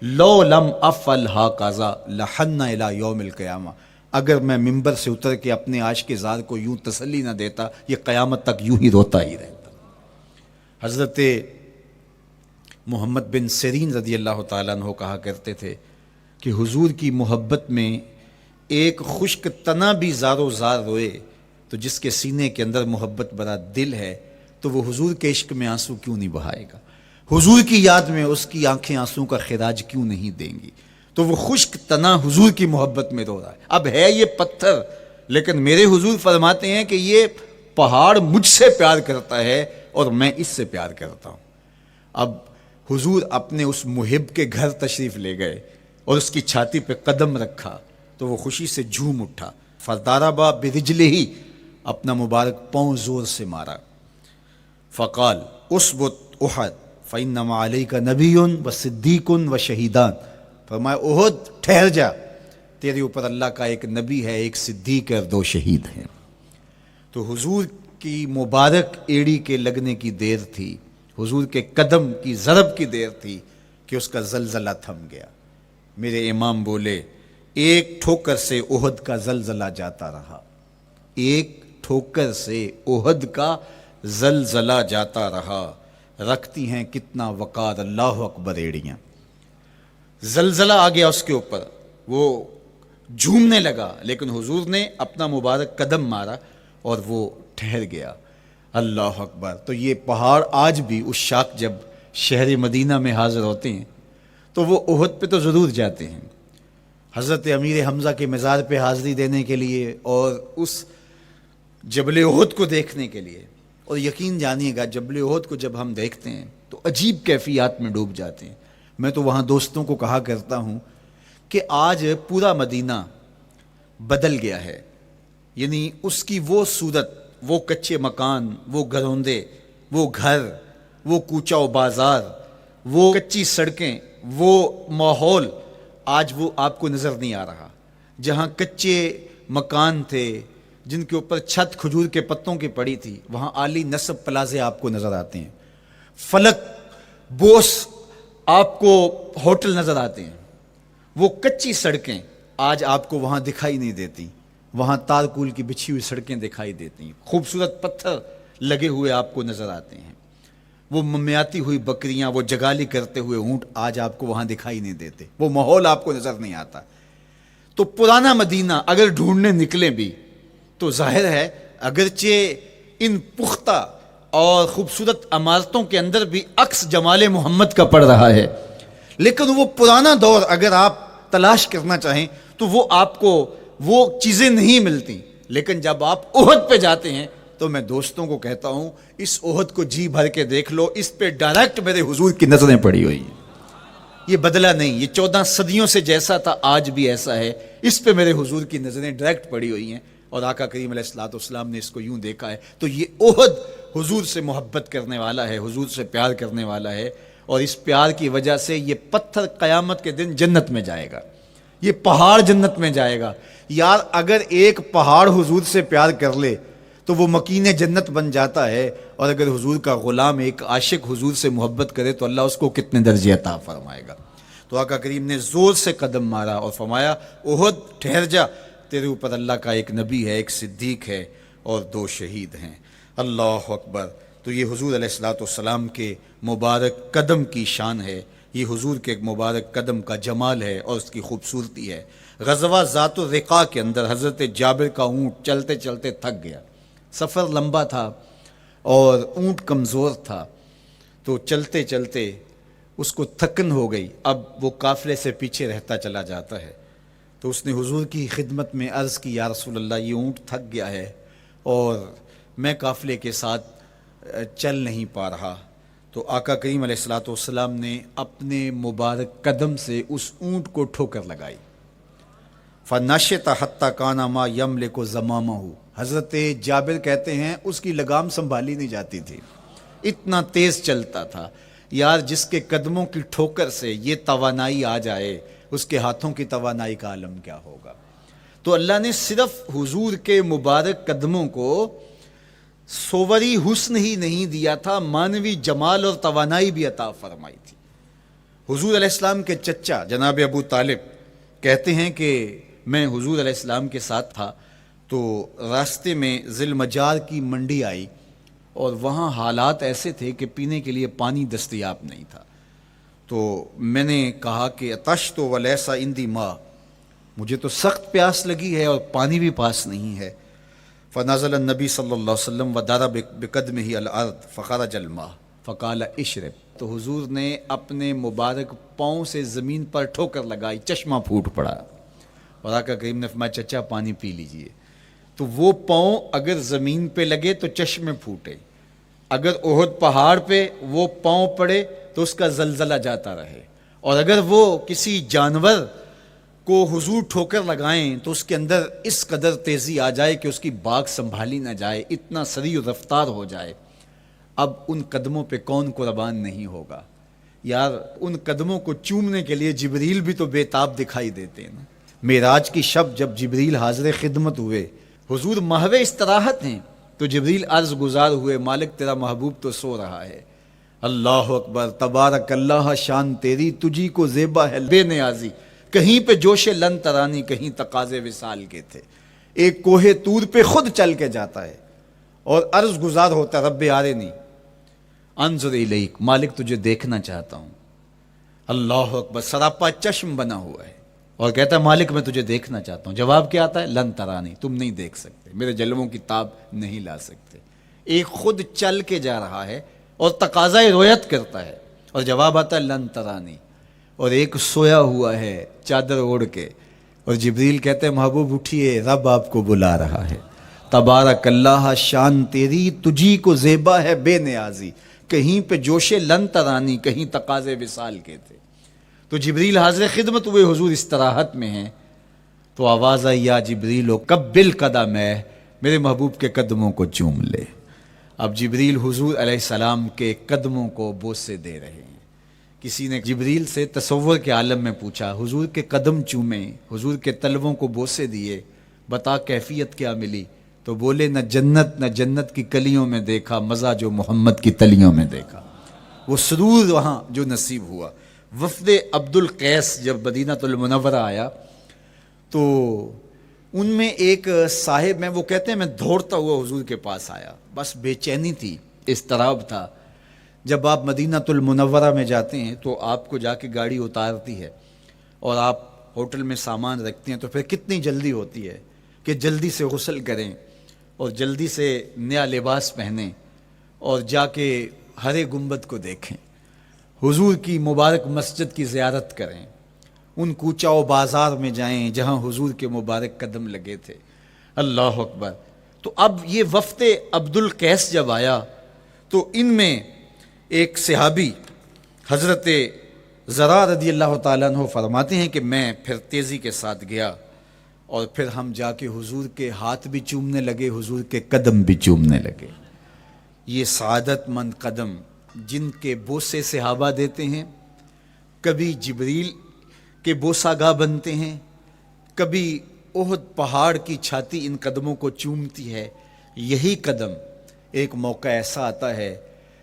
لو لم افعل ہاکذا لحن الی یوم القیامہ. اگر میں ممبر سے اتر کے اپنے عاشق زار کو یوں تسلی نہ دیتا، یہ قیامت تک یوں ہی روتا ہی رہتا. حضرت محمد بن سیرین رضی اللہ تعالیٰ عنہ کہا کرتے تھے کہ حضور کی محبت میں ایک خشک تنا بھی زار و زار روئے تو جس کے سینے کے اندر محبت بڑا دل ہے تو وہ حضور کے عشق میں آنسو کیوں نہیں بہائے گا؟ حضور کی یاد میں اس کی آنکھیں آنسو کا خراج کیوں نہیں دیں گی؟ تو وہ خشک تنا حضور کی محبت میں رو رہا ہے. اب ہے یہ پتھر، لیکن میرے حضور فرماتے ہیں کہ یہ پہاڑ مجھ سے پیار کرتا ہے اور میں اس سے پیار کرتا ہوں. اب حضور اپنے اس محب کے گھر تشریف لے گئے اور اس کی چھاتی پہ قدم رکھا تو وہ خوشی سے جھوم اٹھا. فضاربا برجلہ ہی، اپنا مبارک پاؤں زور سے مارا. فقال اسبت احد فانما علیک نبی و صدیق و شہیدان. فرمایا احد ٹھہر جا، تیرے اوپر اللہ کا ایک نبی ہے، ایک صدیق اور 2 شہید ہیں. تو حضور کی مبارک ایڑی کے لگنے کی دیر تھی، حضور کے قدم کی ضرب کی دیر تھی کہ اس کا زلزلہ تھم گیا. میرے امام بولے ایک ٹھوکر سے احد کا زلزلہ جاتا رہا، ایک ٹھوکر سے احد کا زلزلہ جاتا رہا. رکھتی ہیں کتنا وقار اللہ اکبر ایڑیاں. زلزلہ آ گیا اس کے اوپر، وہ جھومنے لگا، لیکن حضور نے اپنا مبارک قدم مارا اور وہ ٹھہر گیا. اللہ اکبر. تو یہ پہاڑ آج بھی اس شاخ جب شہر مدینہ میں حاضر ہوتے ہیں تو وہ احد پہ تو ضرور جاتے ہیں، حضرت امیر حمزہ کے مزار پہ حاضری دینے کے لیے اور اس جبل احد کو دیکھنے کے لیے. اور یقین جانیے گا جبل احد کو جب ہم دیکھتے ہیں تو عجیب کیفیات میں ڈوب جاتے ہیں. میں تو وہاں دوستوں کو کہا کرتا ہوں کہ آج پورا مدینہ بدل گیا ہے. یعنی اس کی وہ صورت، وہ کچے مکان، وہ گروندے، وہ گھر، وہ کوچہ و بازار، وہ کچی سڑکیں، وہ ماحول آج وہ آپ کو نظر نہیں آ رہا. جہاں کچے مکان تھے جن کے اوپر چھت کھجور کے پتوں کی پڑی تھی، وہاں عالی نصب پلازے آپ کو نظر آتے ہیں. فلک بوس آپ کو ہوٹل نظر آتے ہیں. وہ کچی سڑکیں آج آپ کو وہاں دکھائی نہیں دیتی، وہاں تارکول کی بچھی ہوئی سڑکیں دکھائی دیتی ہیں. خوبصورت پتھر لگے ہوئے آپ کو نظر آتے ہیں. وہ ممیاتی ہوئی بکریاں، وہ جگالی کرتے ہوئے اونٹ آج آپ کو وہاں دکھائی نہیں دیتے. وہ ماحول آپ کو نظر نہیں آتا. تو پرانا مدینہ اگر ڈھونڈنے نکلیں بھی تو ظاہر ہے اگرچہ ان پختہ اور خوبصورت عمارتوں کے اندر بھی عکس جمال محمد کا پڑ رہا ہے، لیکن وہ پرانا دور اگر آپ تلاش کرنا چاہیں تو وہ آپ کو وہ چیزیں نہیں ملتی. لیکن جب آپ احد پہ جاتے ہیں تو میں دوستوں کو کہتا ہوں اس احد کو جی بھر کے دیکھ لو, اس پہ ڈائریکٹ میرے حضور کی نظریں پڑی ہوئی ہیں. یہ بدلا نہیں, یہ 14 صدیوں سے جیسا تھا آج بھی ایسا ہے. اس پہ میرے حضور کی نظریں ڈائریکٹ پڑی ہوئی ہیں اور آقا کریم علیہ الصلوۃ والسلام نے اس کو یوں دیکھا ہے. تو یہ احد حضور سے محبت کرنے والا ہے, حضور سے پیار کرنے والا ہے, اور اس پیار کی وجہ سے یہ پتھر قیامت کے دن جنت میں جائے گا, یہ پہاڑ جنت میں جائے گا. یار اگر ایک پہاڑ حضور سے پیار کر لے تو وہ مکین جنت بن جاتا ہے, اور اگر حضور کا غلام ایک عاشق حضور سے محبت کرے تو اللہ اس کو کتنے درجے عطا فرمائے گا. تو آقا کریم نے زور سے قدم مارا اور فرمایا احد ٹھہر جا, تیرے اوپر اللہ کا ایک نبی ہے, ایک صدیق ہے اور 2 شہید ہیں. اللہ اکبر. تو یہ حضور علیہ الصلوۃ والسلام کے مبارک قدم کی شان ہے, یہ حضور کے مبارک قدم کا جمال ہے اور اس کی خوبصورتی ہے. غزوہ ذات الرقاع کے اندر حضرت جابر کا اونٹ چلتے چلتے تھک گیا, سفر لمبا تھا اور اونٹ کمزور تھا, تو چلتے چلتے اس کو تھکن ہو گئی. اب وہ قافلے سے پیچھے رہتا چلا جاتا ہے, تو اس نے حضور کی خدمت میں عرض کی, یا رسول اللہ یہ اونٹ تھک گیا ہے اور میں قافلے کے ساتھ چل نہیں پا رہا. تو آقا کریم علیہ الصلوۃ والسلام نے اپنے مبارک قدم سے اس اونٹ کو ٹھوکر لگائی. فنشط حتی کان ما یملک زمامہ, حضرت جابر کہتے ہیں اس کی لگام سنبھالی نہیں جاتی تھی, اتنا تیز چلتا تھا. یار جس کے قدموں کی ٹھوکر سے یہ توانائی آ جائے, اس کے ہاتھوں کی توانائی کا عالم کیا ہوگا. تو اللہ نے صرف حضور کے مبارک قدموں کو صوری حسن ہی نہیں دیا تھا, مانوی جمال اور توانائی بھی عطا فرمائی تھی. حضور علیہ السلام کے چچا جناب ابو طالب کہتے ہیں کہ میں حضور علیہ السلام کے ساتھ تھا, تو راستے میں ذی المجار کی منڈی آئی اور وہاں حالات ایسے تھے کہ پینے کے لیے پانی دستیاب نہیں تھا. تو میں نے کہا کہ عطشت ولیس عندی ماء, مجھے تو سخت پیاس لگی ہے اور پانی بھی پاس نہیں ہے. فنزل النبی صلی اللہ علیہ وسلم وضرب بقدمہ الارض فخرج الماء فقال اشرب, تو حضور نے اپنے مبارک پاؤں سے زمین پر ٹھوکر لگائی, چشمہ پھوٹ پڑا, اور آقا کریم نے فرمایا چچا پانی پی لیجئے. تو وہ پاؤں اگر زمین پہ لگے تو چشمے پھوٹے, اگر احد پہاڑ پہ وہ پاؤں پڑے تو اس کا زلزلہ جاتا رہے, اور اگر وہ کسی جانور کو حضور ٹھوکر لگائیں تو اس کے اندر اس قدر تیزی آ جائے کہ اس کی باغ سنبھالی نہ جائے, اتنا سریع رفتار ہو جائے. اب ان قدموں پہ کون قربان نہیں ہوگا. یار ان قدموں کو چومنے کے لیے جبریل بھی تو بے تاب دکھائی دیتے ہیں نا. معراج کی شب جب جبریل حاضر خدمت ہوئے, حضور محو استراحت ہیں, تو جبریل عرض گزار ہوئے, مالک تیرا محبوب تو سو رہا ہے. اللہ اکبر, تبارک اللہ, شان تیری تجھی کو زیبا ہے بے نیازی, کہیں پہ جوش لن ترانی, کہیں تقاضے وصال کے تھے. ایک کوہ طور پہ خود چل کے جاتا ہے اور عرض گزار ہوتا, رب آرنی انظر الیک, مالک تجھے دیکھنا چاہتا ہوں. اللہ اکبر, سراپا چشم بنا ہوا ہے اور کہتا ہے مالک میں تجھے دیکھنا چاہتا ہوں. جواب کیا آتا ہے, لن ترانی, تم نہیں دیکھ سکتے, میرے جلووں کی تاب نہیں لا سکتے. ایک خود چل کے جا رہا ہے اور تقاضۂ رویت کرتا ہے, اور جواب آتا ہے لن ترانی. اور ایک سویا ہوا ہے چادر اوڑھ کے, اور جبریل کہتے ہیں محبوب اٹھیے, رب آپ کو بلا رہا ہے. تبارک اللہ, شان تیری تجھی کو زیبا ہے بے نیازی, کہیں پہ جوش لن ترانی, کہیں تقاضے وصال کے تھے. تو جبریل حاضر خدمت ہوئے, حضور استراحت میں ہیں, تو آواز آئی یا جبریل قبل قدم ہے, میرے محبوب کے قدموں کو چوم لے. اب جبریل حضور علیہ السلام کے قدموں کو بوسے دے رہے ہیں. کسی نے جبریل سے تصور کے عالم میں پوچھا, حضور کے قدم چومے, حضور کے تلووں کو بوسے دیے, بتا کیفیت کیا ملی؟ تو بولے نہ جنت کی کلیوں میں دیکھا مزہ جو محمد کی تلیوں میں دیکھا. وہ سرور وہاں جو نصیب ہوا. وفد عبد القیس جب مدینہ المنورہ آیا تو ان میں ایک صاحب ہیں, وہ کہتے ہیں میں دوڑتا ہوا حضور کے پاس آیا, بس بے چینی تھی, اضطراب تھا. جب آپ مدینہ المنورہ میں جاتے ہیں تو آپ کو جا کے گاڑی اتارتی ہے اور آپ ہوٹل میں سامان رکھتے ہیں, تو پھر کتنی جلدی ہوتی ہے کہ جلدی سے غسل کریں اور جلدی سے نیا لباس پہنیں اور جا کے ہرے گنبد کو دیکھیں, حضور کی مبارک مسجد کی زیارت کریں, ان کوچہ و بازار میں جائیں جہاں حضور کے مبارک قدم لگے تھے۔ اللہ اکبر۔ تو اب یہ وفد عبد القیس جب آیا تو ان میں ایک صحابی حضرت زرع رضی اللہ تعالیٰ عنہ فرماتے ہیں کہ میں پھر تیزی کے ساتھ گیا اور پھر ہم جا کے حضور کے ہاتھ بھی چومنے لگے، حضور کے قدم بھی چومنے لگے۔ یہ سعادت مند قدم جن کے بوسے صحابہ دیتے ہیں، کبھی جبریل کے بوسہ گاہ بنتے ہیں، کبھی احد پہاڑ کی چھاتی ان قدموں کو چومتی ہے۔ یہی قدم ایک موقع ایسا آتا ہے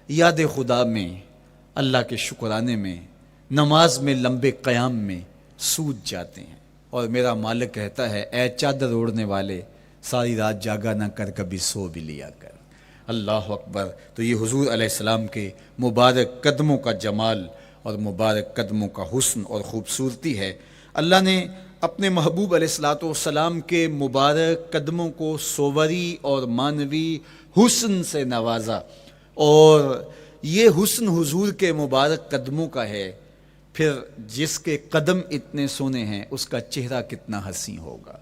یاد خدا میں، اللہ کے شکرانے میں، نماز میں لمبے قیام میں سوج جاتے ہیں، اور میرا مالک کہتا ہے اے چادر اوڑھنے والے، ساری رات جاگا نہ کر، کبھی سو بھی لیا کر۔ اللہ اکبر۔ تو یہ حضور علیہ السلام کے مبارک قدموں کا جمال اور مبارک قدموں کا حسن اور خوبصورتی ہے۔ اللہ نے اپنے محبوب علیہ السلام کے مبارک قدموں کو صوری اور معنوی حسن سے نوازا، اور یہ حسن حضور کے مبارک قدموں کا ہے، پھر جس کے قدم اتنے سونے ہیں اس کا چہرہ کتنا حسین ہوگا۔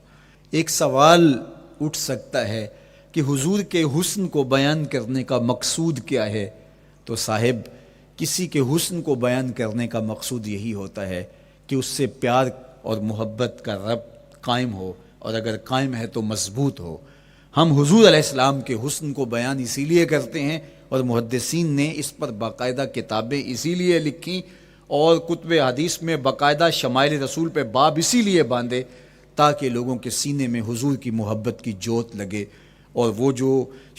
ایک سوال اٹھ سکتا ہے کہ حضور کے حسن کو بیان کرنے کا مقصود کیا ہے؟ تو صاحب، کسی کے حسن کو بیان کرنے کا مقصود یہی ہوتا ہے کہ اس سے پیار اور محبت کا ربط قائم ہو، اور اگر قائم ہے تو مضبوط ہو۔ ہم حضور علیہ السلام کے حسن کو بیان اسی لیے کرتے ہیں، اور محدثین نے اس پر باقاعدہ کتابیں اسی لیے لکھی اور کتب حدیث میں باقاعدہ شمائل رسول پہ باب اسی لیے باندھے تاکہ لوگوں کے سینے میں حضور کی محبت کی جوت لگے، اور وہ جو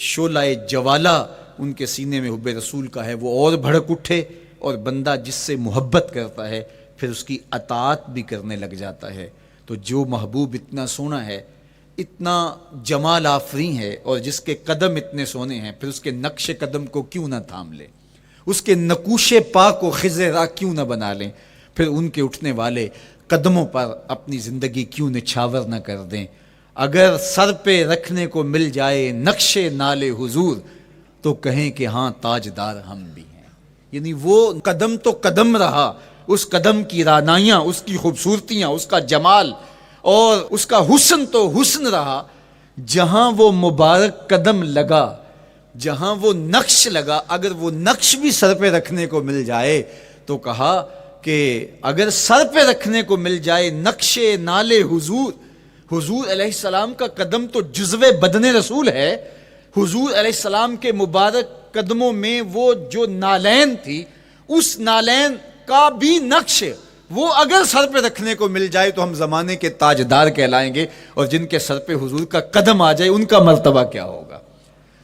شعلہ جوالہ ان کے سینے میں حب رسول کا ہے وہ اور بھڑک اٹھے، اور بندہ جس سے محبت کرتا ہے پھر اس کی اطاعت بھی کرنے لگ جاتا ہے۔ تو جو محبوب اتنا سونا ہے، اتنا جمال آفریں ہے، اور جس کے قدم اتنے سونے ہیں، پھر اس کے نقش قدم کو کیوں نہ تھام لیں، اس کے نقوش پا کو خضر راہ کیوں نہ بنا لیں، پھر ان کے اٹھنے والے قدموں پر اپنی زندگی کیوں نچھاور نہ کر دیں۔ اگر سر پہ رکھنے کو مل جائے نقش نال حضور تو کہیں کہ ہاں تاجدار ہم بھی ہیں۔ یعنی وہ قدم تو قدم رہا، اس قدم کی رعنائیاں، اس کی خوبصورتیاں، اس کا جمال اور اس کا حسن تو حسن رہا۔ جہاں وہ مبارک قدم لگا، جہاں وہ نقش لگا، اگر وہ نقش بھی سر پہ رکھنے کو مل جائے تو کہا کہ اگر سر پہ رکھنے کو مل جائے نقش نال حضور، حضور علیہ السلام کا قدم تو جزو بدن رسول ہے۔ حضور علیہ السلام کے مبارک قدموں میں وہ جو نالین تھی، اس نالین کا بھی نقش وہ اگر سر پہ رکھنے کو مل جائے تو ہم زمانے کے تاجدار کہلائیں گے، اور جن کے سر پہ حضور کا قدم آ جائے ان کا مرتبہ کیا ہوگا۔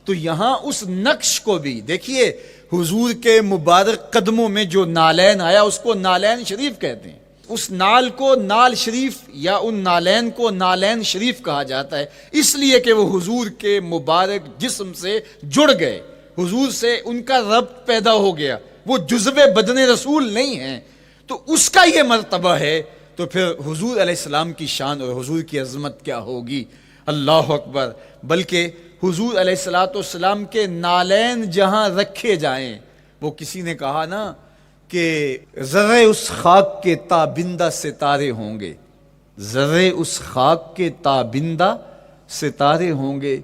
تو یہاں اس نقش کو بھی دیکھیے، حضور کے مبارک قدموں میں جو نالین آیا اس کو نالین شریف کہتے ہیں۔ اس نال کو نال شریف یا ان نالین کو نالین شریف کہا جاتا ہے، اس لیے کہ وہ حضور کے مبارک جسم سے جڑ گئے، حضور سے ان کا ربط پیدا ہو گیا، وہ جزو بدن رسول نہیں ہیں، تو اس کا یہ مرتبہ ہے۔ تو پھر حضور علیہ السلام کی شان اور حضور کی عظمت کیا ہوگی، اللہ اکبر۔ بلکہ حضور علیہ السلام کے نالین جہاں رکھے جائیں، وہ کسی نے کہا نا کہ ذرے اس خاک کے تابندہ ستارے ہوں گے، ذرے اس خاک کے تابندہ ستارے ہوں گے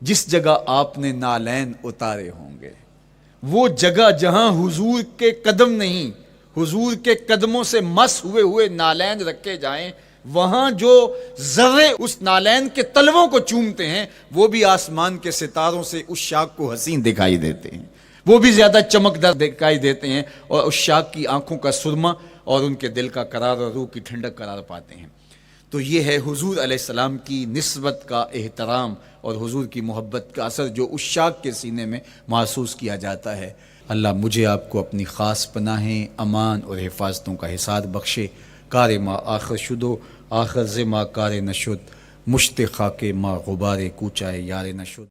جس جگہ آپ نے نالین اتارے ہوں گے۔ وہ جگہ جہاں حضور کے قدم نہیں، حضور کے قدموں سے مس ہوئے ہوئے نالین رکھے جائیں، وہاں جو ذرے اس نالین کے تلووں کو چومتے ہیں وہ بھی آسمان کے ستاروں سے اس شاخ کو حسین دکھائی دیتے ہیں، وہ بھی زیادہ چمکدار دکھائی دیتے ہیں، اور اس شاخ کی آنکھوں کا سرما اور ان کے دل کا قرار اور روح کی ٹھنڈک قرار پاتے ہیں۔ تو یہ ہے حضور علیہ السلام کی نسبت کا احترام اور حضور کی محبت کا اثر جو اس شاخ کے سینے میں محسوس کیا جاتا ہے۔ اللہ مجھے آپ کو اپنی خاص پناہیں، امان اور حفاظتوں کا حساد بخشے۔ کار ما آخر شدو آخر ز ما کار نشد، مشت خاک ما غبار کوچائے یار نشد۔